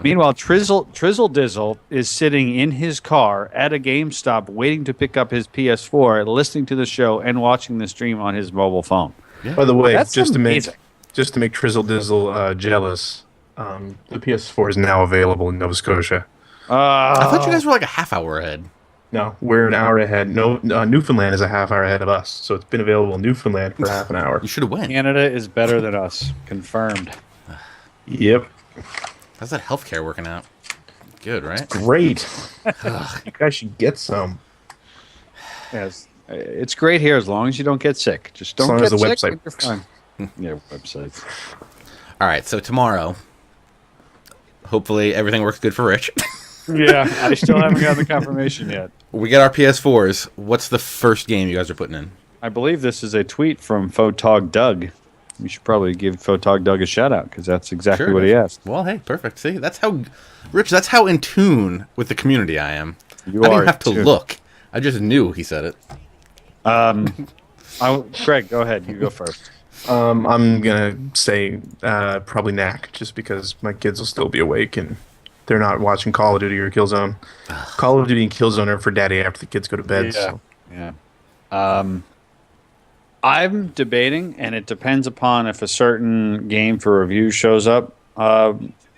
Speaker 2: Meanwhile, Trizzle Dizzle is sitting in his car at a GameStop waiting to pick up his PS4, listening to the show and watching the stream on his mobile phone.
Speaker 1: Yeah.
Speaker 3: By the way,
Speaker 2: That's
Speaker 3: just
Speaker 2: amazing.
Speaker 3: to make Trizzle Dizzle jealous, the PS4 is now available in Nova Scotia.
Speaker 1: I thought you guys were like a half hour ahead.
Speaker 3: No, we're an hour ahead. No, Newfoundland is a half hour ahead of us, so it's been available in Newfoundland for half an hour.
Speaker 1: You should have went.
Speaker 2: Canada is better than us. Confirmed.
Speaker 3: Yep.
Speaker 1: How's that healthcare working out? Good, right?
Speaker 3: Great. You guys should get some.
Speaker 2: Yes. It's great here as long as you don't get sick. Just don't
Speaker 3: As long
Speaker 2: get
Speaker 3: as the
Speaker 2: sick.
Speaker 3: website
Speaker 2: You're fine. Yeah, websites.
Speaker 1: All right, so tomorrow, hopefully everything works good for Rich.
Speaker 2: Yeah, I still haven't got the confirmation yet.
Speaker 1: We get our PS4s. What's the first game you guys are putting in?
Speaker 2: I believe this is a tweet from Photog Doug. You should probably give Photog Doug a shout out because that's exactly what he asked.
Speaker 1: Well, hey, perfect. See, that's how, Rich, that's how in tune with the community I am.
Speaker 2: You
Speaker 1: I didn't
Speaker 2: are
Speaker 1: have to
Speaker 2: too.
Speaker 1: look. I just knew he said it.
Speaker 2: Greg, go ahead. You go first.
Speaker 3: I'm gonna say probably Knack, just because my kids will still be awake and they're not watching Call of Duty or Killzone. Call of Duty and Killzone are for Daddy after the kids go to bed. So.
Speaker 2: Yeah. I'm debating, and it depends upon if a certain game for review shows up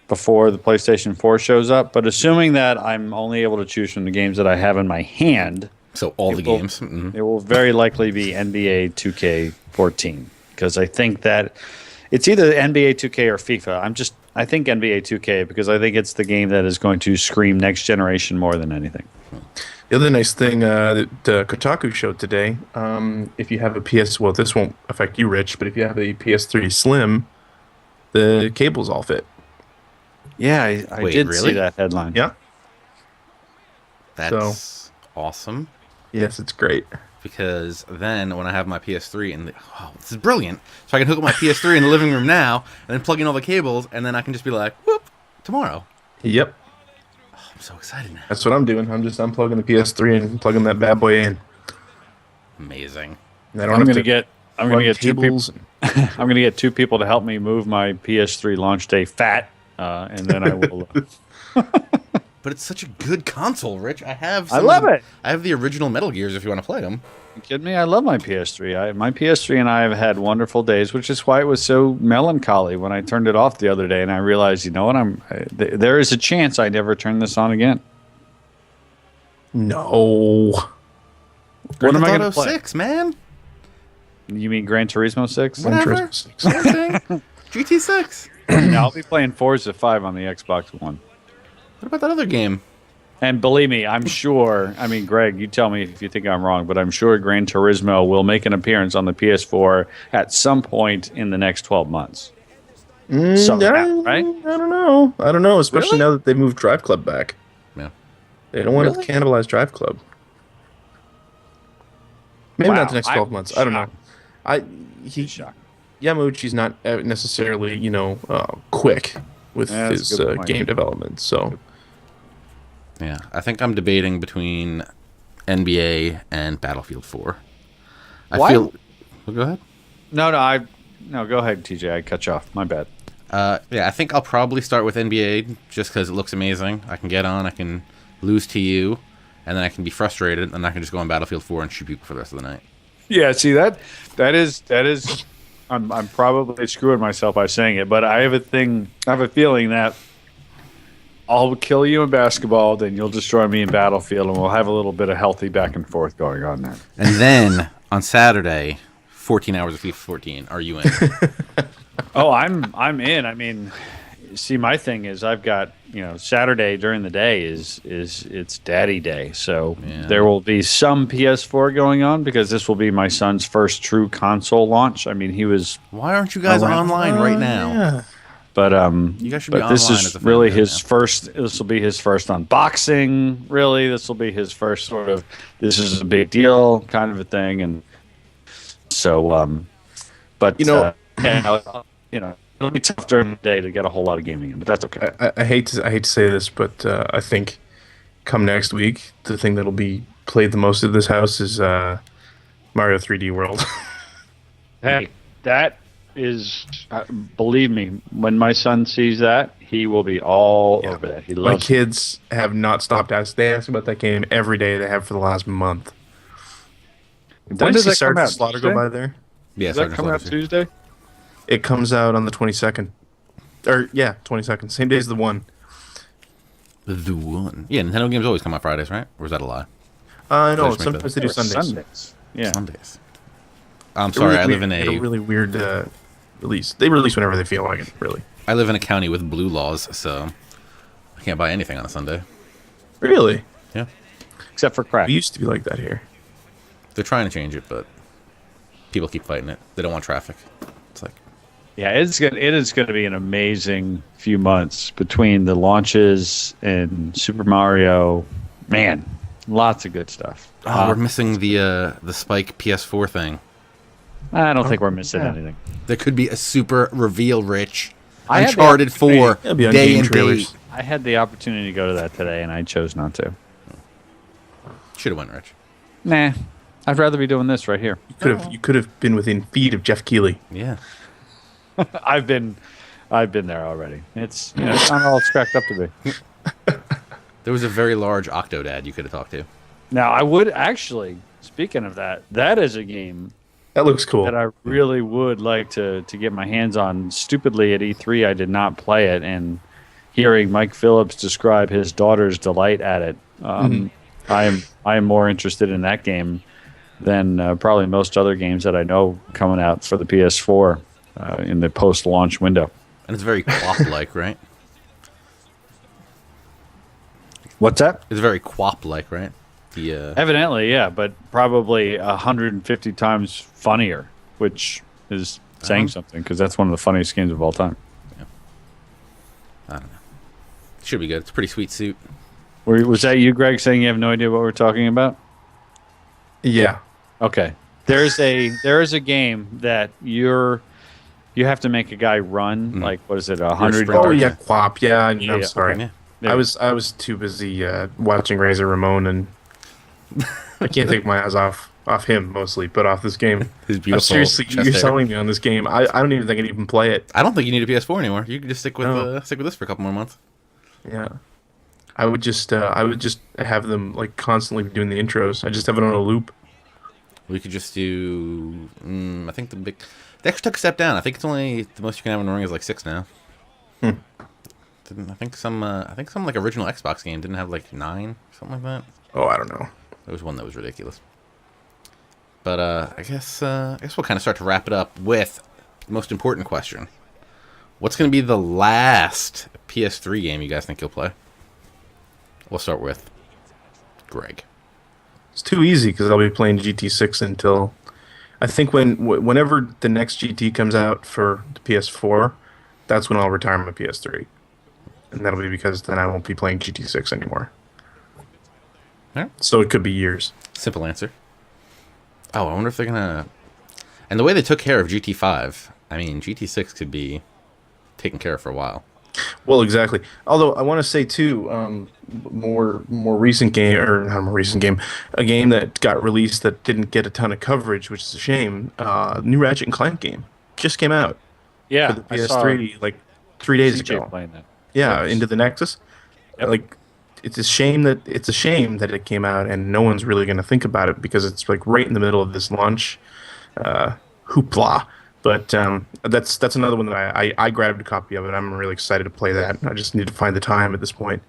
Speaker 2: before the PlayStation 4 shows up. But assuming that I'm only able to choose from the games that I have in my hand,
Speaker 1: So all the games.
Speaker 2: It will very likely be NBA 2K14 because I think that it's either NBA 2K or FIFA. I think NBA 2K because I think it's the game that is going to scream next generation more than anything.
Speaker 3: The other nice thing that Kotaku showed today, if you have a well, this won't affect you, Rich, but if you have a PS3 Slim, the cables all fit.
Speaker 2: Yeah, I did see that headline.
Speaker 3: Yeah.
Speaker 1: That's awesome.
Speaker 3: Yes, it's great.
Speaker 1: Because then when I have my PS3 and this is brilliant. So I can hook up my PS3 in the living room now and then plug in all the cables and then I can just be like, whoop, tomorrow.
Speaker 3: Yep.
Speaker 1: Oh, I'm so excited now.
Speaker 3: That's what I'm doing. I'm just unplugging the PS3 and plugging that bad boy in.
Speaker 1: Amazing.
Speaker 3: And I'm gonna get
Speaker 2: I'm gonna get two people to help me move my PS3 launch day fat, and then I will.
Speaker 1: But it's such a good console, Rich. I
Speaker 2: love it.
Speaker 1: I have the original Metal Gears if you want to play them.
Speaker 2: You kidding me? I love my PS3. My PS3 and I have had wonderful days, which is why it was so melancholy when I turned it off the other day and I realized, you know what? There is a chance I never turn this on again.
Speaker 3: No.
Speaker 2: What am I going to play?
Speaker 1: 6, man.
Speaker 2: You mean Gran Turismo 6?
Speaker 1: Whatever. GT6.
Speaker 2: No, I'll be playing Forza 5 on the Xbox One.
Speaker 1: What about that other game?
Speaker 2: And believe me, I'm sure, I mean, Greg, you tell me if you think I'm wrong, but I'm sure Gran Turismo will make an appearance on the PS4 at some point in the next 12 months.
Speaker 3: Right? I don't know, especially now that they moved Drive Club back.
Speaker 1: Yeah.
Speaker 3: They don't want to cannibalize Drive Club. Maybe not the next 12 months. I don't know. Yamauchi's not necessarily, quick with his game development, so...
Speaker 1: Yeah, I think I'm debating between NBA and Battlefield 4. Well, go ahead.
Speaker 2: No, go ahead, TJ. I cut you off. My bad.
Speaker 1: Yeah, I think I'll probably start with NBA just because it looks amazing. I can get on, I can lose to you, and then I can be frustrated, and I can just go on Battlefield 4 and shoot people for the rest of the night. Yeah,
Speaker 2: see that is. I'm probably screwing myself by saying it, but I have a feeling that I'll kill you in basketball, then you'll destroy me in Battlefield, and we'll have a little bit of healthy back and forth going on there.
Speaker 1: And then on Saturday, 14 hours of FIFA 14. Are you in?
Speaker 2: Oh, I'm in. I mean, see, my thing is I've got Saturday during the day is it's Daddy Day, so there will be some PS4 going on because this will be my son's first true console launch. I mean, he was.
Speaker 1: Why aren't you guys online right now?
Speaker 3: Yeah.
Speaker 2: But
Speaker 1: you guys should be online.
Speaker 2: This is really his first. This will be his first unboxing. Really, this will be his first sort of. This is a big deal kind of a thing, and so. But it'll be tough during the day to get a whole lot of gaming in, but that's okay.
Speaker 3: I hate to say this, but I think come next week, the thing that'll be played the most at this house is Mario 3D World.
Speaker 2: Hey, that is, believe me, when my son sees that, he will be all over that. He loves
Speaker 3: My kids have not stopped asking. They ask about that game every day. They have for the last month.
Speaker 2: When does that come out?
Speaker 3: Slaughter go by there?
Speaker 1: Yeah,
Speaker 2: does that come out Tuesday?
Speaker 3: It comes out on the 22nd. 22nd. Same day as the one.
Speaker 1: The one. Yeah, Nintendo games always come out Fridays, right? Or is that a lie?
Speaker 3: No, sometimes they do Sundays.
Speaker 2: Yeah.
Speaker 1: Sundays. I'm sorry, I live in
Speaker 3: a really weird release. They release whenever they feel like it, really.
Speaker 1: I live in a county with blue laws, so I can't buy anything on a Sunday.
Speaker 3: Really?
Speaker 1: Yeah.
Speaker 2: Except for crack.
Speaker 3: We used to be like that here.
Speaker 1: They're trying to change it, but people keep fighting it. They don't want traffic. It's like...
Speaker 2: Yeah, it is going to be an amazing few months between the launches and Super Mario. Man, lots of good stuff.
Speaker 1: Oh, we're missing the Spike PS4 thing.
Speaker 2: I don't think we're missing anything.
Speaker 1: There could be a super reveal, Rich. Uncharted 4 day and date.
Speaker 2: I had the opportunity to go to that today, and I chose not to.
Speaker 1: Should have went, Rich.
Speaker 2: Nah, I'd rather be doing this right here.
Speaker 3: You could have been within feet of Jeff Keighley.
Speaker 1: Yeah.
Speaker 2: I've been there already. It's it's not all it's cracked up to be.
Speaker 1: There was a very large Octodad you could have talked to.
Speaker 2: Now I would actually. Speaking of that, that is a game
Speaker 3: that looks cool
Speaker 2: that I really would like to get my hands on. Stupidly at E3, I did not play it, and hearing Mike Phillips describe his daughter's delight at it, I am more interested in that game than probably most other games that I know coming out for the PS4 in the post-launch window.
Speaker 1: And it's very QWOP-like, right?
Speaker 2: What's that?
Speaker 1: It's very QWOP-like, right?
Speaker 2: Evidently, yeah, but probably 150 times funnier, which is saying something because that's one of the funniest games of all time.
Speaker 1: Yeah. I don't know. Should be good. It's a pretty sweet suit.
Speaker 2: Was that you, Greg, saying you have no idea what we're talking about?
Speaker 3: Yeah.
Speaker 2: Okay. There is a game that you have to make a guy run like what is it 100
Speaker 3: Oh
Speaker 2: yards?
Speaker 3: yeah, QWOP. Yeah, I'm sorry.
Speaker 1: Okay.
Speaker 2: Yeah.
Speaker 3: I was too busy watching Razor Ramon, and I can't take my eyes off him mostly, but off this game.
Speaker 1: His beautiful
Speaker 3: Seriously,
Speaker 1: chest
Speaker 3: you're
Speaker 1: hair.
Speaker 3: selling me on this game. I don't even think I'd even play it.
Speaker 1: I don't think you need a PS4 anymore. You can just stick with
Speaker 3: No.
Speaker 1: this for a couple more months.
Speaker 3: Yeah. I would just have them like constantly doing the intros. I just have it on a loop.
Speaker 1: We could just do. I think they actually took a step down. I think it's only the most you can have in the ring is like 6 now. I think some like original Xbox game didn't have like 9 something like that.
Speaker 3: Oh, I don't know.
Speaker 1: There was one that was ridiculous. But I guess we'll kind of start to wrap it up with the most important question: what's going to be the last PS3 game you guys think you'll play? We'll start with Greg.
Speaker 3: It's too easy because I'll be playing GT6 until I think whenever the next GT comes out for the PS4, that's when I'll retire my PS3, and that'll be because then I won't be playing GT6 anymore.
Speaker 1: Alright.
Speaker 3: So it could be years.
Speaker 1: Simple answer. Oh, I wonder if they're gonna. And the way they took care of GT5, I mean, GT6 could be taken care of for a while.
Speaker 3: Well, exactly. Although I want to say too, more recent game, or not a more recent game, a game that got released that didn't get a ton of coverage, which is a shame. New Ratchet and Clank game just came out
Speaker 2: Yeah,
Speaker 3: for the PS3 like 3 days
Speaker 2: CJ
Speaker 3: ago.
Speaker 2: playing that.
Speaker 3: Yeah, Into the Nexus.
Speaker 2: Yep.
Speaker 3: Like, it's a shame that it came out and no one's really going to think about it because it's like right in the middle of this launch hoopla. But that's another one that I grabbed a copy of it. I'm really excited to play that. I just need to find the time at this point.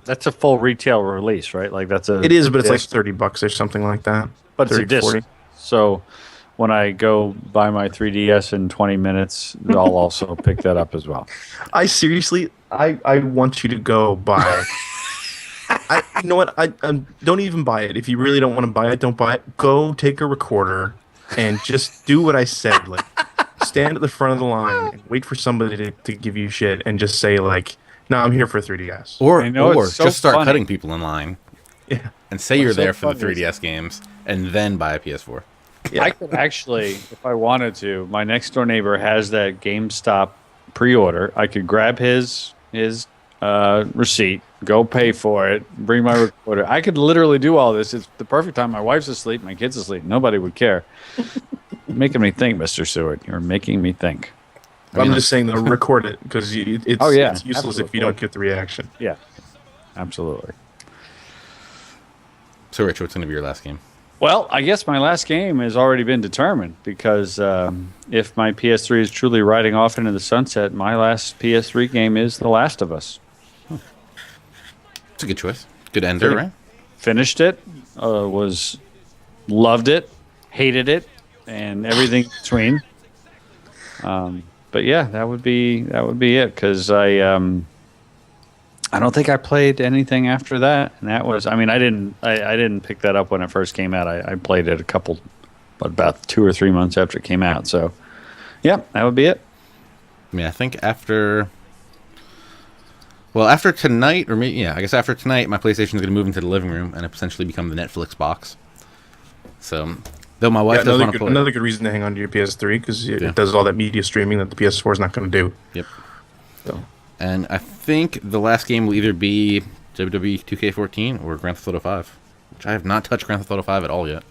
Speaker 2: That's a full retail release, right? Like that's a.
Speaker 3: It is, but it's like
Speaker 2: disc.
Speaker 3: $30 or something like that.
Speaker 2: But it's a
Speaker 3: 30,
Speaker 2: disc.
Speaker 3: 40.
Speaker 2: So when I go buy my 3DS in 20 minutes, I'll also pick that up as well.
Speaker 3: I seriously, I want you to go buy. You know what? I don't even buy it. If you really don't want to buy it, don't buy it. Go take a recorder and just do what I said. Like, stand at the front of the line and wait for somebody to give you shit and just say like, "No, I'm here for 3DS."
Speaker 1: Or
Speaker 2: I know, it's so
Speaker 1: just start
Speaker 2: funny.
Speaker 1: cutting people in line
Speaker 3: Yeah.
Speaker 1: and say you're
Speaker 2: so
Speaker 1: there for the
Speaker 2: funny is-
Speaker 1: 3DS games and then buy a PS4.
Speaker 3: Yeah.
Speaker 2: I could actually, if I wanted to, my next door neighbor has that GameStop pre-order. I could grab his receipt, go pay for it, bring my recorder. I could literally do all this. It's the perfect time. My wife's asleep, my kid's asleep. Nobody would care. You're making me think, Mr. Sewart. You're making me think.
Speaker 3: I'm just saying though, record it because it's,
Speaker 2: Oh, yeah,
Speaker 3: it's useless if
Speaker 2: absolutely.
Speaker 3: you don't get the reaction.
Speaker 2: Yeah, absolutely.
Speaker 1: So, Rich, what's going to be your last game?
Speaker 2: Well, I guess my last game has already been determined because if my PS3 is truly riding off into the sunset, my last PS3 game is The Last of Us.
Speaker 1: It's a good choice. Good ender, right?
Speaker 2: Finished it, loved it, hated it, and everything in between. But yeah, that would be it because I don't think I played anything after that, and that was I didn't pick that up when it first came out. I played it about 2 or 3 months after it came out. So yeah, that would be it.
Speaker 1: I mean, I think after tonight, or maybe, I guess after tonight, my PlayStation is going to move into the living room and essentially become the Netflix box. So, though my wife does want to play.
Speaker 3: Another good reason to hang on to your PS3 because
Speaker 1: Yeah.
Speaker 3: it does all that media streaming that the PS4 is not going to do.
Speaker 1: Yep.
Speaker 3: So.
Speaker 1: And I think the last game will either be WWE 2K14 or Grand Theft Auto 5, which I have not touched Grand Theft Auto 5 at all yet.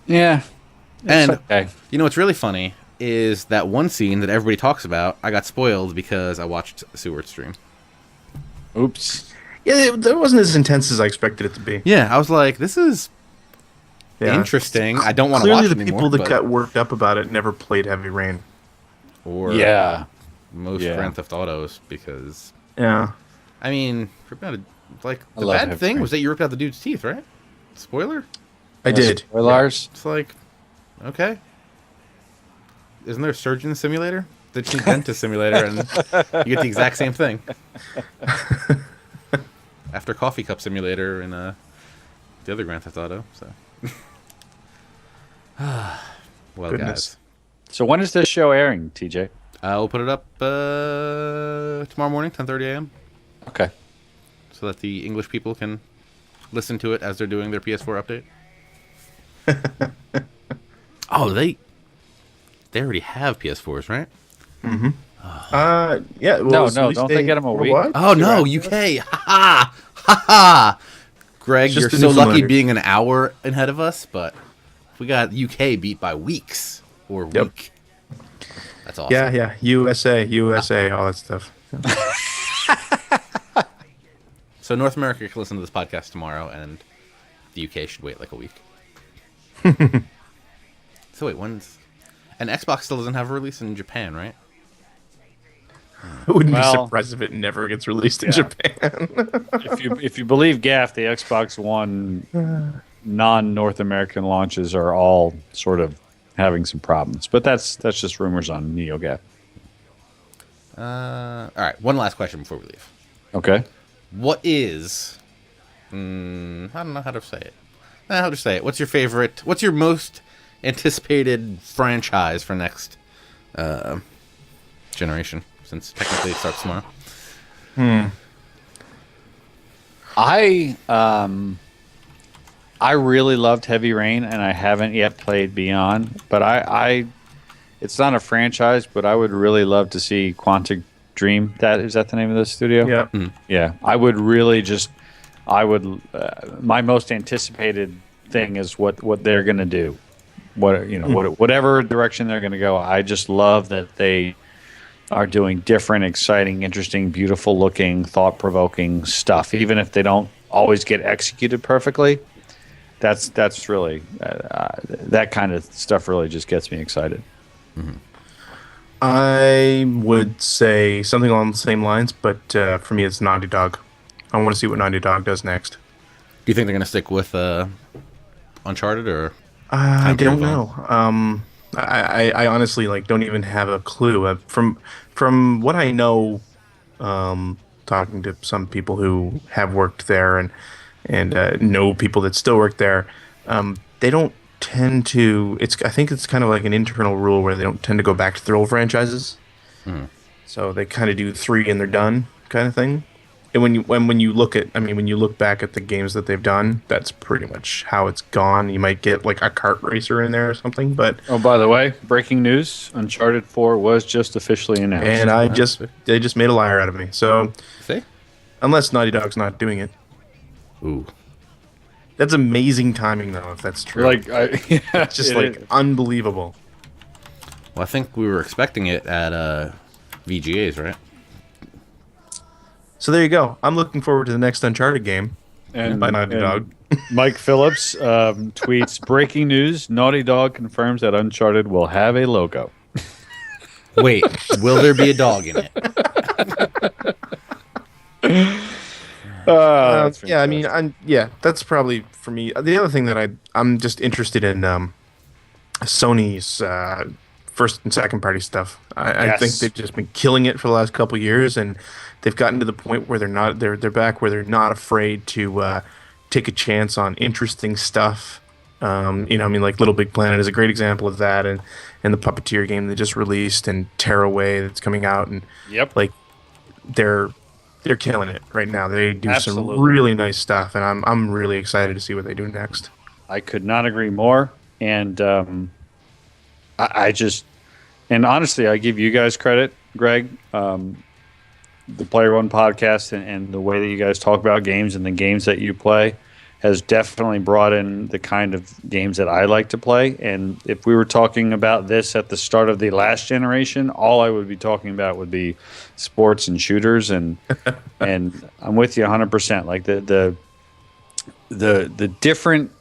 Speaker 2: Yeah,
Speaker 1: And
Speaker 2: okay.
Speaker 1: you know what's really funny is that one scene that everybody talks about, I got spoiled because I watched Seward's stream.
Speaker 2: Oops.
Speaker 3: Yeah, that wasn't as intense as I expected it to be.
Speaker 1: Yeah, I was like, this is
Speaker 3: Yeah.
Speaker 1: interesting. I don't want to watch
Speaker 3: Clearly,
Speaker 1: it
Speaker 3: the
Speaker 1: anymore.
Speaker 3: people that
Speaker 1: but-
Speaker 3: got worked up about it never played Heavy Rain.
Speaker 1: or
Speaker 2: Yeah.
Speaker 1: most
Speaker 2: Yeah.
Speaker 1: Grand Theft Autos because
Speaker 3: Yeah.
Speaker 1: I mean, for about Like,
Speaker 4: I
Speaker 1: the
Speaker 4: love
Speaker 1: bad
Speaker 4: Heavy
Speaker 1: thing
Speaker 4: Rain.
Speaker 1: was that you ripped out the dude's teeth, right? Spoiler?
Speaker 3: I did.
Speaker 4: Spoilers.
Speaker 1: It's like, okay. Isn't there a surgeon simulator? The dentist simulator, and you get the exact same thing. After coffee cup simulator in the other Grand Theft Auto. So, well,
Speaker 3: Goodness.
Speaker 4: So when is this show airing, TJ?
Speaker 1: we'll put it up tomorrow morning, 10:30 a.m.,
Speaker 4: Okay.
Speaker 1: so that the English people can listen to it as they're doing their PS4 update. Oh, they already have PS4s, right?
Speaker 3: Yeah.
Speaker 4: No, don't they get them a week?
Speaker 3: What?
Speaker 1: Oh no, UK! Ha ha! Ha ha! Greg,
Speaker 3: Just
Speaker 1: you're
Speaker 3: the
Speaker 1: so lucky
Speaker 3: Newfoundlander.
Speaker 1: being an hour ahead of us, but we got UK beat by weeks or
Speaker 3: Yep.
Speaker 1: week. That's awesome.
Speaker 3: Yeah. USA, all that stuff.
Speaker 1: So North America can listen to this podcast tomorrow, and the UK should wait like a week. So wait, when's... And Xbox still doesn't have a release in Japan, right?
Speaker 3: I wouldn't be
Speaker 4: Well,
Speaker 3: surprised if it never gets released in
Speaker 4: yeah.
Speaker 3: Japan.
Speaker 4: If you believe Gaff, the Xbox One non-North American launches are all sort of having some problems, but that's just rumors on NeoGAF.
Speaker 1: All right, one last question before we leave.
Speaker 4: Okay.
Speaker 1: What is... I don't know how to say it. How to say it. What's your favorite... What's your most anticipated franchise for next generation? Since technically it starts tomorrow.
Speaker 4: I really loved Heavy Rain, and I haven't yet played Beyond. But I it's not a franchise, but I would really love to see Quantic Dream. Is that the name of the studio?
Speaker 3: Yeah.
Speaker 4: Yeah. I would really just. My most anticipated thing is what they're going to do. Whatever direction they're going to go. I just love that they are doing different, exciting, interesting, beautiful looking, thought provoking stuff. Even if they don't always get executed perfectly, that's really that kind of stuff really just gets me excited.
Speaker 3: I would say something along the same lines, but for me, it's Naughty Dog. I want to see what Naughty Dog does next.
Speaker 1: Do you think they're going to stick with Uncharted or...
Speaker 3: I
Speaker 1: Time to
Speaker 3: don't
Speaker 1: move
Speaker 3: know. I honestly don't even have a clue. From what I know, talking to some people who have worked there and know people that still work there, they don't tend to. I think it's kind of like an internal rule where they don't tend to go back to their old franchises. So they kind of do 3 and they're done, kind of thing. And when you look back at the games that they've done, that's pretty much how it's gone. You might get like a kart racer in there or something, but
Speaker 4: Oh, by the way, breaking news: Uncharted 4 was just officially announced.
Speaker 3: and they just made a liar out of me. So
Speaker 1: See?
Speaker 3: unless Naughty Dog's not doing it,
Speaker 1: Ooh.
Speaker 3: that's amazing timing though. If that's true, it's just unbelievable.
Speaker 1: Well, I think we were expecting it at VGAs, right?
Speaker 3: So there you go. I'm looking forward to the next Uncharted game by Naughty Dog.
Speaker 4: Mike Phillips tweets: breaking news: Naughty Dog confirms that Uncharted will have a logo.
Speaker 1: Wait, will there be a dog in it?
Speaker 3: Yeah, I mean, that's probably for me. The other thing that I'm just interested in Sony's first and second party stuff. I think they've just been killing it for the last couple of years, and they've gotten to the point where they're back where they're not afraid to take a chance on interesting stuff. Like Little Big Planet is a great example of that, and the Puppeteer game they just released, and Tearaway that's coming out, and they're killing it right now. They do some really nice stuff, and I'm really excited to see what they do next.
Speaker 4: I could not agree more, and and honestly, I give you guys credit, Greg. The Player One podcast and the way that you guys talk about games and the games that you play has definitely brought in the kind of games that I like to play. And if we were talking about this at the start of the last generation, all I would be talking about would be sports and shooters. And and I'm with you 100%. Like the different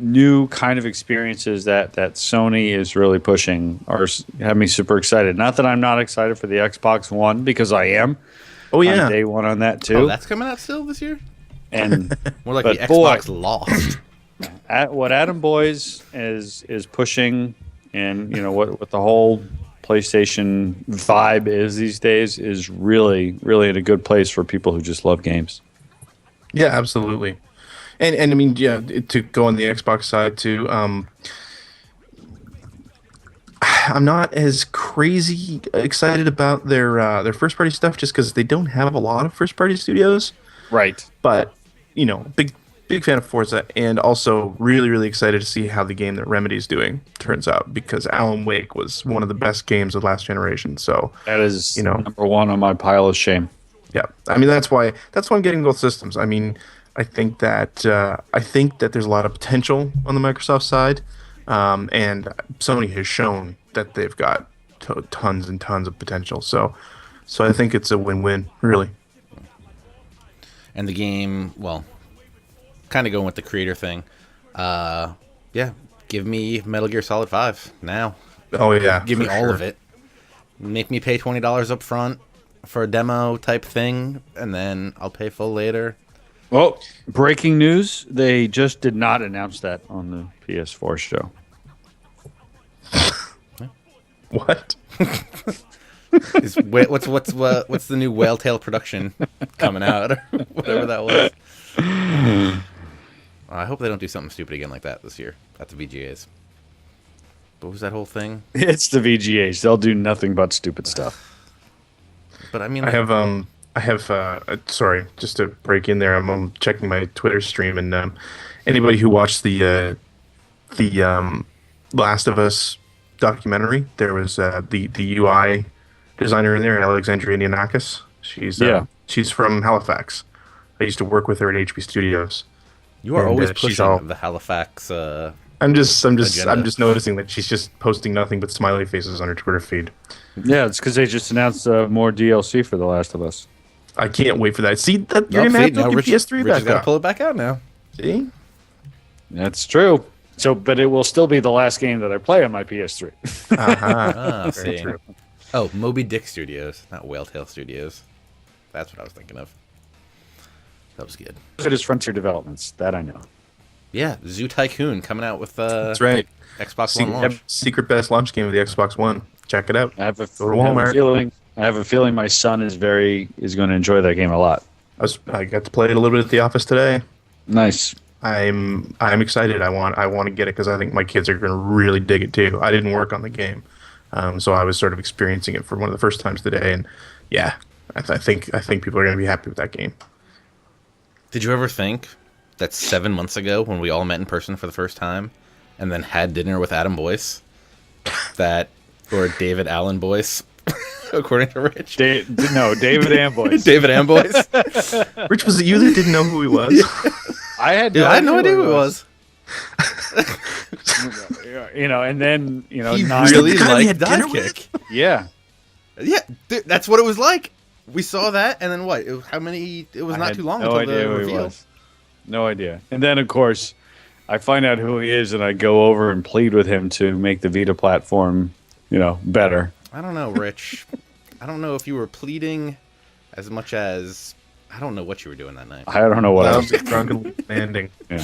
Speaker 4: new kind of experiences that Sony is really pushing have me super excited. Not that I'm not excited for the Xbox One, because I am,
Speaker 3: Oh yeah.
Speaker 2: on day one on that too.
Speaker 1: Oh, that's coming out still this year?
Speaker 2: And
Speaker 1: More like
Speaker 2: but
Speaker 1: the
Speaker 2: boy,
Speaker 1: Xbox lost.
Speaker 2: what Adam Boyes is pushing, and what the whole PlayStation vibe is these days is really, really in a good place for people who just love games.
Speaker 3: Yeah, absolutely. And I mean, yeah, to go on the Xbox side too. I'm not as crazy excited about their first party stuff just because they don't have a lot of first party studios.
Speaker 2: Right.
Speaker 3: But big fan of Forza, and also really, really excited to see how the game that Remedy's doing turns out, because Alan Wake was one of the best games of last generation. So
Speaker 2: That is number one on my pile of shame.
Speaker 3: yeah, I mean that's why I'm getting both systems. I mean, I think that there's a lot of potential on the Microsoft side, and Sony has shown that they've got tons and tons of potential. So I think it's a win-win, really.
Speaker 1: And the game, well, kind of going with the creator thing. Yeah, give me Metal Gear Solid 5 now.
Speaker 3: Oh yeah,
Speaker 1: Give me
Speaker 3: for
Speaker 1: all
Speaker 3: sure.
Speaker 1: of it. Make me pay $20 up front for a demo type thing, and then I'll pay full later.
Speaker 2: Well, breaking news: they just did not announce that on the PS4 show.
Speaker 3: What?
Speaker 1: What's the new Whale Tail production coming out, or whatever that was? I hope they don't do something stupid again like that this year at the VGAs. What was that whole thing?
Speaker 2: It's the VGAs; they'll do nothing but stupid stuff.
Speaker 1: But I mean,
Speaker 3: I have sorry, just to break in there. I'm checking my Twitter stream, and anybody who watched the Last of Us documentary, there was the UI designer in there, Alexandria Indianakis. She's from Halifax. I used to work with her at HP Studios.
Speaker 1: you are
Speaker 3: and,
Speaker 1: always
Speaker 3: she's
Speaker 1: pushing
Speaker 3: all-
Speaker 1: the Halifax.
Speaker 3: I'm just
Speaker 1: Agenda.
Speaker 3: noticing that she's just posting nothing but smiley faces on her Twitter feed.
Speaker 2: Yeah, it's because they just announced more DLC for The Last of Us.
Speaker 3: I can't wait for that. See that you're
Speaker 1: Nope,
Speaker 3: gonna
Speaker 1: see,
Speaker 3: have to
Speaker 1: now
Speaker 3: get
Speaker 1: Rich
Speaker 3: PS3
Speaker 1: has
Speaker 3: back
Speaker 1: got to
Speaker 3: up.
Speaker 1: pull it back out now.
Speaker 3: See?
Speaker 2: That's true. So, but it will still be the last game that I play on my PS3.
Speaker 3: Uh-huh.
Speaker 1: See.
Speaker 3: Very true.
Speaker 1: Oh, Moby Dick Studios, not Whale Tail Studios. That's what I was thinking of. That was good.
Speaker 2: It is Frontier Developments. That I know.
Speaker 1: Yeah, Zoo Tycoon coming out with
Speaker 3: That's right.
Speaker 1: Xbox One launch.
Speaker 3: Secret best launch game of the Xbox One. Check it out.
Speaker 2: I have a,
Speaker 3: Go to Walmart.
Speaker 2: I have a feeling my son is going to enjoy that game a lot.
Speaker 3: I got to play it a little bit at the office today.
Speaker 2: Nice.
Speaker 3: I'm excited. I want to get it because I think my kids are going to really dig it too. I didn't work on the game, so I was sort of experiencing it for one of the first times today, and yeah, I think people are going to be happy with that game.
Speaker 1: Did you ever think that 7 months ago, when we all met in person for the first time, and then had dinner with Adam Boyce, or David Allen Boyce, according to Rich?
Speaker 2: No, David Amboy.
Speaker 1: David Amboyce?
Speaker 3: Rich, was it you that didn't know who he was?
Speaker 2: I had
Speaker 1: Dude, I had no idea who it was.
Speaker 2: And then
Speaker 1: He
Speaker 2: nine-
Speaker 1: really
Speaker 3: the guy we
Speaker 1: liked
Speaker 3: had dinner
Speaker 1: Dive
Speaker 3: with?
Speaker 1: Kick.
Speaker 2: yeah.
Speaker 1: Yeah, dude, that's what it was like. We saw that, and then what? It was
Speaker 2: I
Speaker 1: not
Speaker 2: had
Speaker 1: too long
Speaker 2: no
Speaker 1: until
Speaker 2: idea
Speaker 1: the
Speaker 2: who he
Speaker 1: reveal.
Speaker 2: was. No idea. And then, of course, I find out who he is, and I go over and plead with him to make the Vita platform, better.
Speaker 1: I don't know, Rich. I don't know if you were pleading as much as I don't know what you were doing that night.
Speaker 2: I don't know what I was.
Speaker 3: Drunken landing.
Speaker 2: Yeah.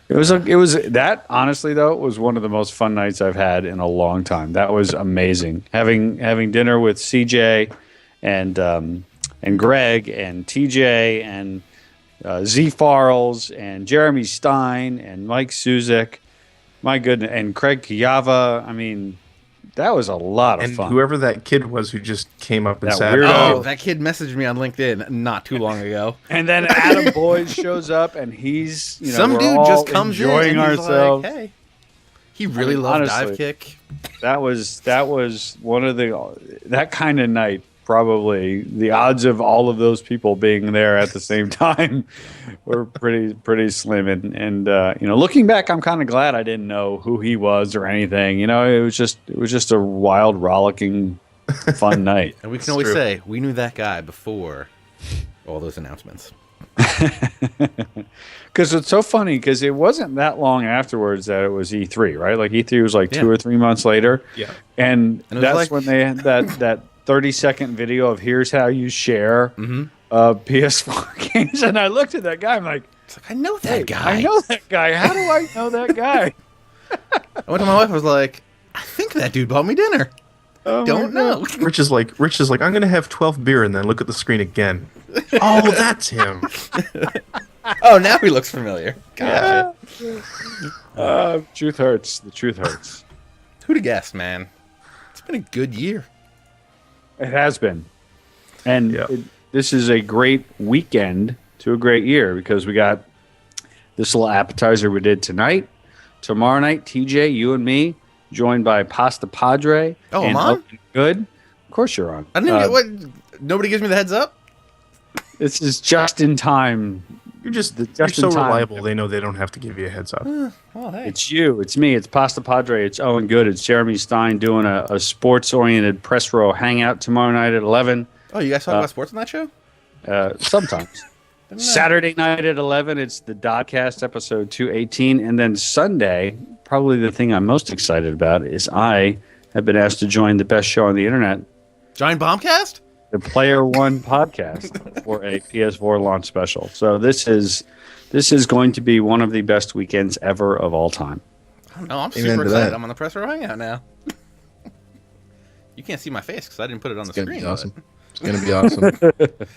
Speaker 2: It was that honestly though was one of the most fun nights I've had in a long time. That was amazing. Having dinner with CJ and Greg and TJ and Z Farrells and Jeremy Stein and Mike Suzek. My goodness, and Craig Kiyava. I mean, that was a lot of
Speaker 3: And
Speaker 2: fun.
Speaker 3: whoever that kid was who just came up and
Speaker 2: That
Speaker 3: said,
Speaker 2: weirdo.
Speaker 1: Oh, that kid messaged me on LinkedIn not too long ago.
Speaker 2: And then Adam Boyd shows up, and he's
Speaker 1: Some
Speaker 2: we're
Speaker 1: dude
Speaker 2: all
Speaker 1: just comes
Speaker 2: enjoying
Speaker 1: in and he's
Speaker 2: ourselves.
Speaker 1: like, "Hey." He really loved
Speaker 2: honestly,
Speaker 1: Dive Kick.
Speaker 2: That was one of that kind of night. Probably the odds of all of those people being there at the same time were pretty slim. And looking back, I'm kind of glad I didn't know who he was or anything. It was just a wild, rollicking, fun night.
Speaker 1: And we can
Speaker 3: It's
Speaker 1: always
Speaker 3: true.
Speaker 1: say we knew that guy before all those announcements.
Speaker 2: Because it's so funny because it wasn't that long afterwards that it was E3, right? Like E3 was like 2
Speaker 1: Yeah.
Speaker 2: or 3 months later.
Speaker 3: Yeah.
Speaker 2: And
Speaker 1: And it was
Speaker 2: that's
Speaker 1: like-
Speaker 2: when they had that
Speaker 4: 30-second video of here's how you share PS4 games, and I looked at that guy. I'm like,
Speaker 1: I know that guy.
Speaker 4: I know that guy. How do I know that guy?
Speaker 1: I went to my wife. I was like, I think that dude bought me dinner. Don't know.
Speaker 3: Rich is like, I'm gonna have 12 beer and then look at the screen again. Oh, that's him.
Speaker 1: Oh, now he looks familiar. Gotcha.
Speaker 4: Truth hurts. The truth hurts.
Speaker 1: Who'd have guessed, man? It's been a good year.
Speaker 4: It has been. And
Speaker 3: Yeah.
Speaker 4: this is a great weekend to a great year because we got this little appetizer we did tonight. Tomorrow night, TJ, you and me, joined by Pasta Padre.
Speaker 1: Oh,
Speaker 4: and
Speaker 1: I'm on?
Speaker 4: Open Good. Of course you're on.
Speaker 1: I didn't get what. Nobody gives me the heads up?
Speaker 4: This is just in time.
Speaker 3: You're
Speaker 4: Just
Speaker 3: so
Speaker 4: in time.
Speaker 3: reliable. They know they don't have to give you a heads up.
Speaker 1: Oh, hey.
Speaker 4: It's you. It's me. It's Pasta Padre. It's Owen Good. It's Jeremy Stein doing a sports-oriented press row hangout tomorrow night at 11.
Speaker 1: Oh, you guys talk about sports on that show?
Speaker 4: Sometimes. Saturday night at 11, it's the Dodcast episode 218. And then Sunday, probably the thing I'm most excited about is I have been asked to join the best show on the internet,
Speaker 1: Giant Bombcast?
Speaker 4: the Player One podcast, for a PS4 launch special. So this is going to be one of the best weekends ever of all time.
Speaker 1: I don't know. I'm
Speaker 5: Amen
Speaker 1: super
Speaker 5: to
Speaker 1: excited.
Speaker 5: that.
Speaker 1: I'm on the press row hangout now. You can't see my face because I didn't put it on the
Speaker 5: It's gonna
Speaker 1: screen.
Speaker 5: be awesome. It's gonna be awesome.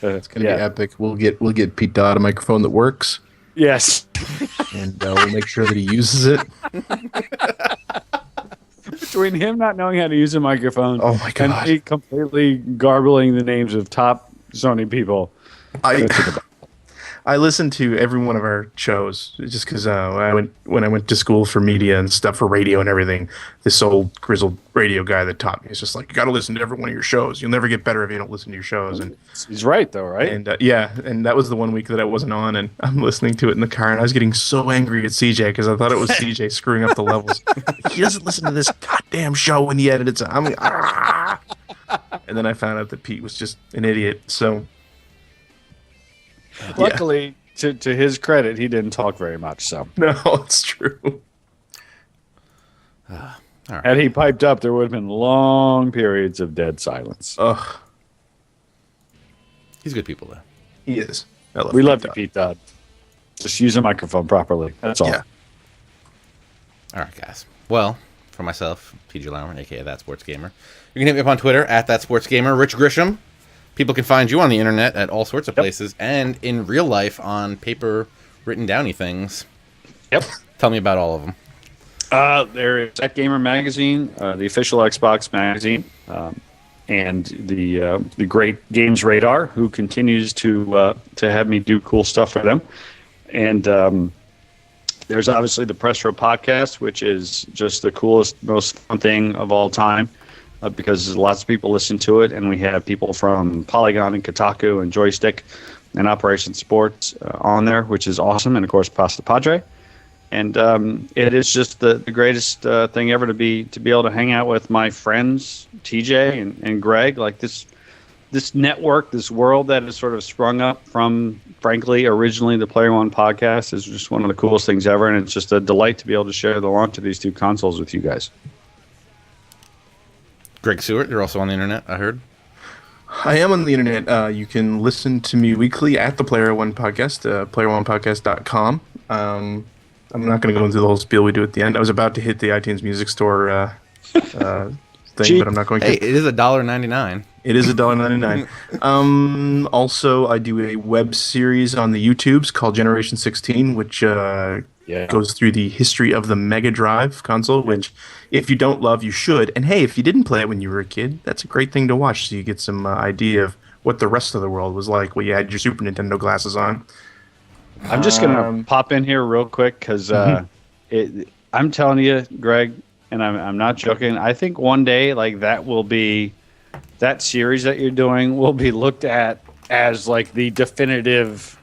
Speaker 5: It's gonna
Speaker 4: Yeah.
Speaker 5: be epic. We'll get Pete Dodd a microphone that works,
Speaker 4: Yes.
Speaker 5: and we'll make sure that he uses it.
Speaker 4: Between him not knowing how to use a microphone
Speaker 5: Oh my
Speaker 4: and
Speaker 5: God.
Speaker 4: me completely garbling the names of top Sony people.
Speaker 3: I listened to every one of our shows just because when I went to school for media and stuff for radio and everything. This old grizzled radio guy that taught me is just like, you got to listen to every one of your shows. You'll never get better if you don't listen to your shows. And
Speaker 4: He's right, though, right?
Speaker 3: and that was the one week that I wasn't on, and I'm listening to it in the car, and I was getting so angry at CJ because I thought it was CJ screwing up the levels. He doesn't listen to this goddamn show when he edits it. I'm like, ah! And then I found out that Pete was just an idiot. So.
Speaker 4: Luckily, to his credit, he didn't talk very much. So
Speaker 3: No, it's true.
Speaker 4: had he piped up, there would have been long periods of dead silence.
Speaker 3: Ugh,
Speaker 1: He's good people, though.
Speaker 3: he is.
Speaker 4: We love
Speaker 3: Pete
Speaker 4: you, Pete Dodd. Just use a microphone properly. That's all.
Speaker 3: Yeah.
Speaker 1: All right, guys. Well, for myself, PJ Lauerman, a.k.a. ThatSportsGamer. You can hit me up on Twitter, at ThatSportsGamer. Rich Grisham. People can find you on the internet at all sorts of places and in real life on paper written downy things.
Speaker 4: Yep.
Speaker 1: Tell me about all of them.
Speaker 4: There is That Gamer magazine, the official Xbox magazine, and the great Games Radar, who continues to have me do cool stuff for them. And there's obviously the Press Row podcast, which is just the coolest, most fun thing of all time. Because lots of people listen to it, and we have people from Polygon and Kotaku and Joystick and Operation Sports on there, which is awesome, and of course Pasta Padre. And it is just the greatest thing ever to be able to hang out with my friends TJ and Greg, like this network, this world that has sort of sprung up from, frankly, originally the Player One podcast is just one of the coolest things ever, and it's just a delight to be able to share the launch of these two consoles with you guys.
Speaker 1: Greg Sewart, you're also on the internet, I heard.
Speaker 3: I am on the internet. You can listen to me weekly at the Player One Podcast, playeronepodcast.com. I'm not going to go into the whole spiel we do at the end. I was about to hit the iTunes Music Store thing, but I'm not going to.
Speaker 1: Hey, it is $1.99.
Speaker 3: It is $1.99. Also, I do a web series on the YouTubes called Generation 16, which goes through the history of the Mega Drive console, which if you don't love, you should. And hey, if you didn't play it when you were a kid, that's a great thing to watch so you get some idea of what the rest of the world was like when you had your Super Nintendo glasses on.
Speaker 4: I'm just going to pop in here real quick because I'm telling you, Greg, and I'm not joking, I think one day like that series that you're doing will be looked at as like the definitive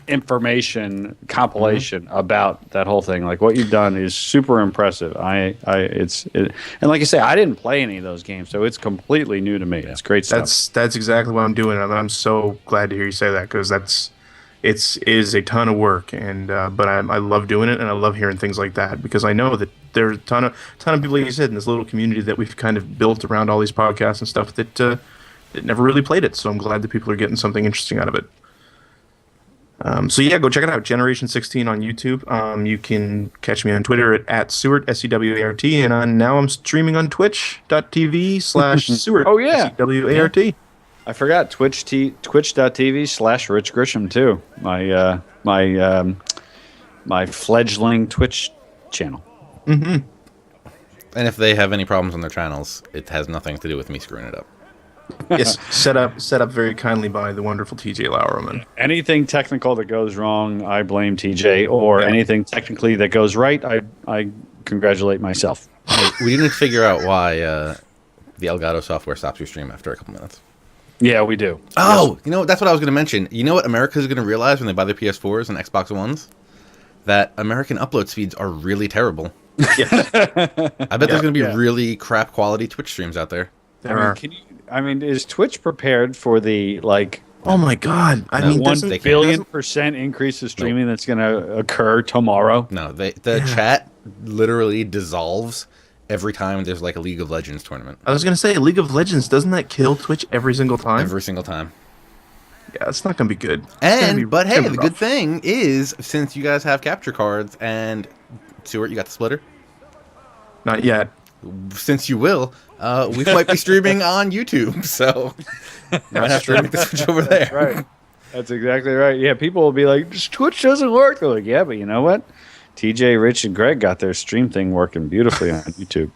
Speaker 4: information compilation about that whole thing. Like what you've done is super impressive. And like I say, I didn't play any of those games, so it's completely new to me. It's great stuff.
Speaker 3: That's exactly what I'm doing. I'm so glad to hear you say that because it is a ton of work, and but I love doing it, and I love hearing things like that because I know that there's a ton of people, like you said, in this little community that we've kind of built around all these podcasts and stuff that never really played it, so I'm glad that people are getting something interesting out of it. So yeah, go check it out. Generation 16 on YouTube. You can catch me on Twitter at Sewart, Sewart, and now I'm streaming on twitch.tv/Sewart.
Speaker 4: Oh, yeah.
Speaker 3: Sewart.
Speaker 4: I forgot twitch.tv/Rich Grisham too. My fledgling Twitch channel.
Speaker 1: And if they have any problems on their channels, it has nothing to do with me screwing it up.
Speaker 3: Yes, set up very kindly by the wonderful TJ Lowerman.
Speaker 4: Anything technical that goes wrong, I blame TJ, or anything technically that goes right, I congratulate myself.
Speaker 1: We didn't figure out why the Elgato software stops your stream after a couple minutes.
Speaker 4: Yeah, we do.
Speaker 1: Oh, you know, that's what I was going to mention. You know what America's going to realize when they buy their PS4s and Xbox Ones? That American upload speeds are really terrible.
Speaker 3: Yeah.
Speaker 1: I bet there's going to be really crap quality Twitch streams out there.
Speaker 4: Is Twitch prepared for the
Speaker 3: Oh my God! I mean,
Speaker 4: 1 billion% increase of streaming that's going to occur tomorrow?
Speaker 1: No, the chat literally dissolves every time there's like a League of Legends tournament.
Speaker 3: I was gonna say League of Legends, doesn't that kill Twitch every single time?
Speaker 1: Every single time.
Speaker 3: Yeah, it's not gonna be good.
Speaker 1: But hey, the good thing is, since you guys have capture cards and Sewart, you got the splitter.
Speaker 3: Not yet.
Speaker 1: Since you will, we might be streaming on YouTube, so I might have to make the switch over there.
Speaker 4: Right. That's exactly right. Yeah, people will be like, Twitch doesn't work. They're like, yeah, but you know what? TJ, Rich, and Greg got their stream thing working beautifully on YouTube.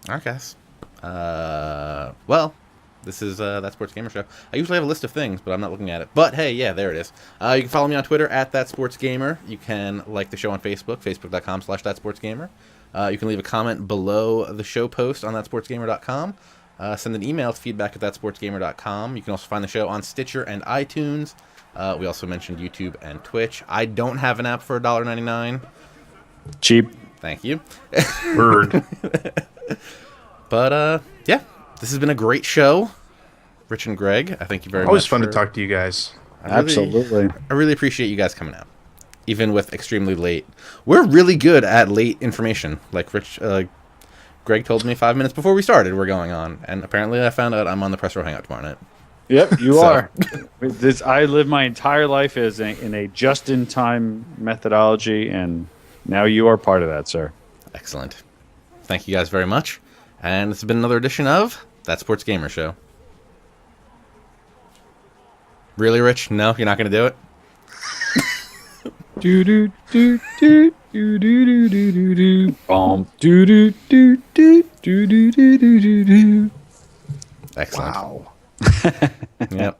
Speaker 1: I guess. Well, this is That Sports Gamer Show. I usually have a list of things, but I'm not looking at it. But hey, yeah, there it is. You can follow me on Twitter at ThatSportsGamer. You can like the show on Facebook, facebook.com/ThatSportsGamer. You can leave a comment below the show post on ThatSportsGamer.com. Send an email to feedback@ThatSportsGamer.com. You can also find the show on Stitcher and iTunes. We also mentioned YouTube and Twitch. I don't have an app for $1.99.
Speaker 4: Cheap.
Speaker 1: Thank you.
Speaker 3: Word.
Speaker 1: But yeah, this has been a great show. Rich and Greg, I thank you very much.
Speaker 3: Always fun to talk to you guys.
Speaker 4: Absolutely.
Speaker 1: I really appreciate you guys coming out, even with extremely late. We're really good at late information. Like Greg told me 5 minutes before we started we're going on, and apparently I found out I'm on the Press Row Hangout tomorrow night.
Speaker 4: Yep, you are. I live my entire life in a just-in-time methodology, and now you are part of that, sir.
Speaker 1: Excellent. Thank you guys very much. And this has been another edition of That Sports Gamer Show. Really, Rich? No, you're not going to do it?
Speaker 4: Do do do do do do do do do do do do do do do do do do.
Speaker 1: Excellent.
Speaker 3: Wow.
Speaker 1: Yep.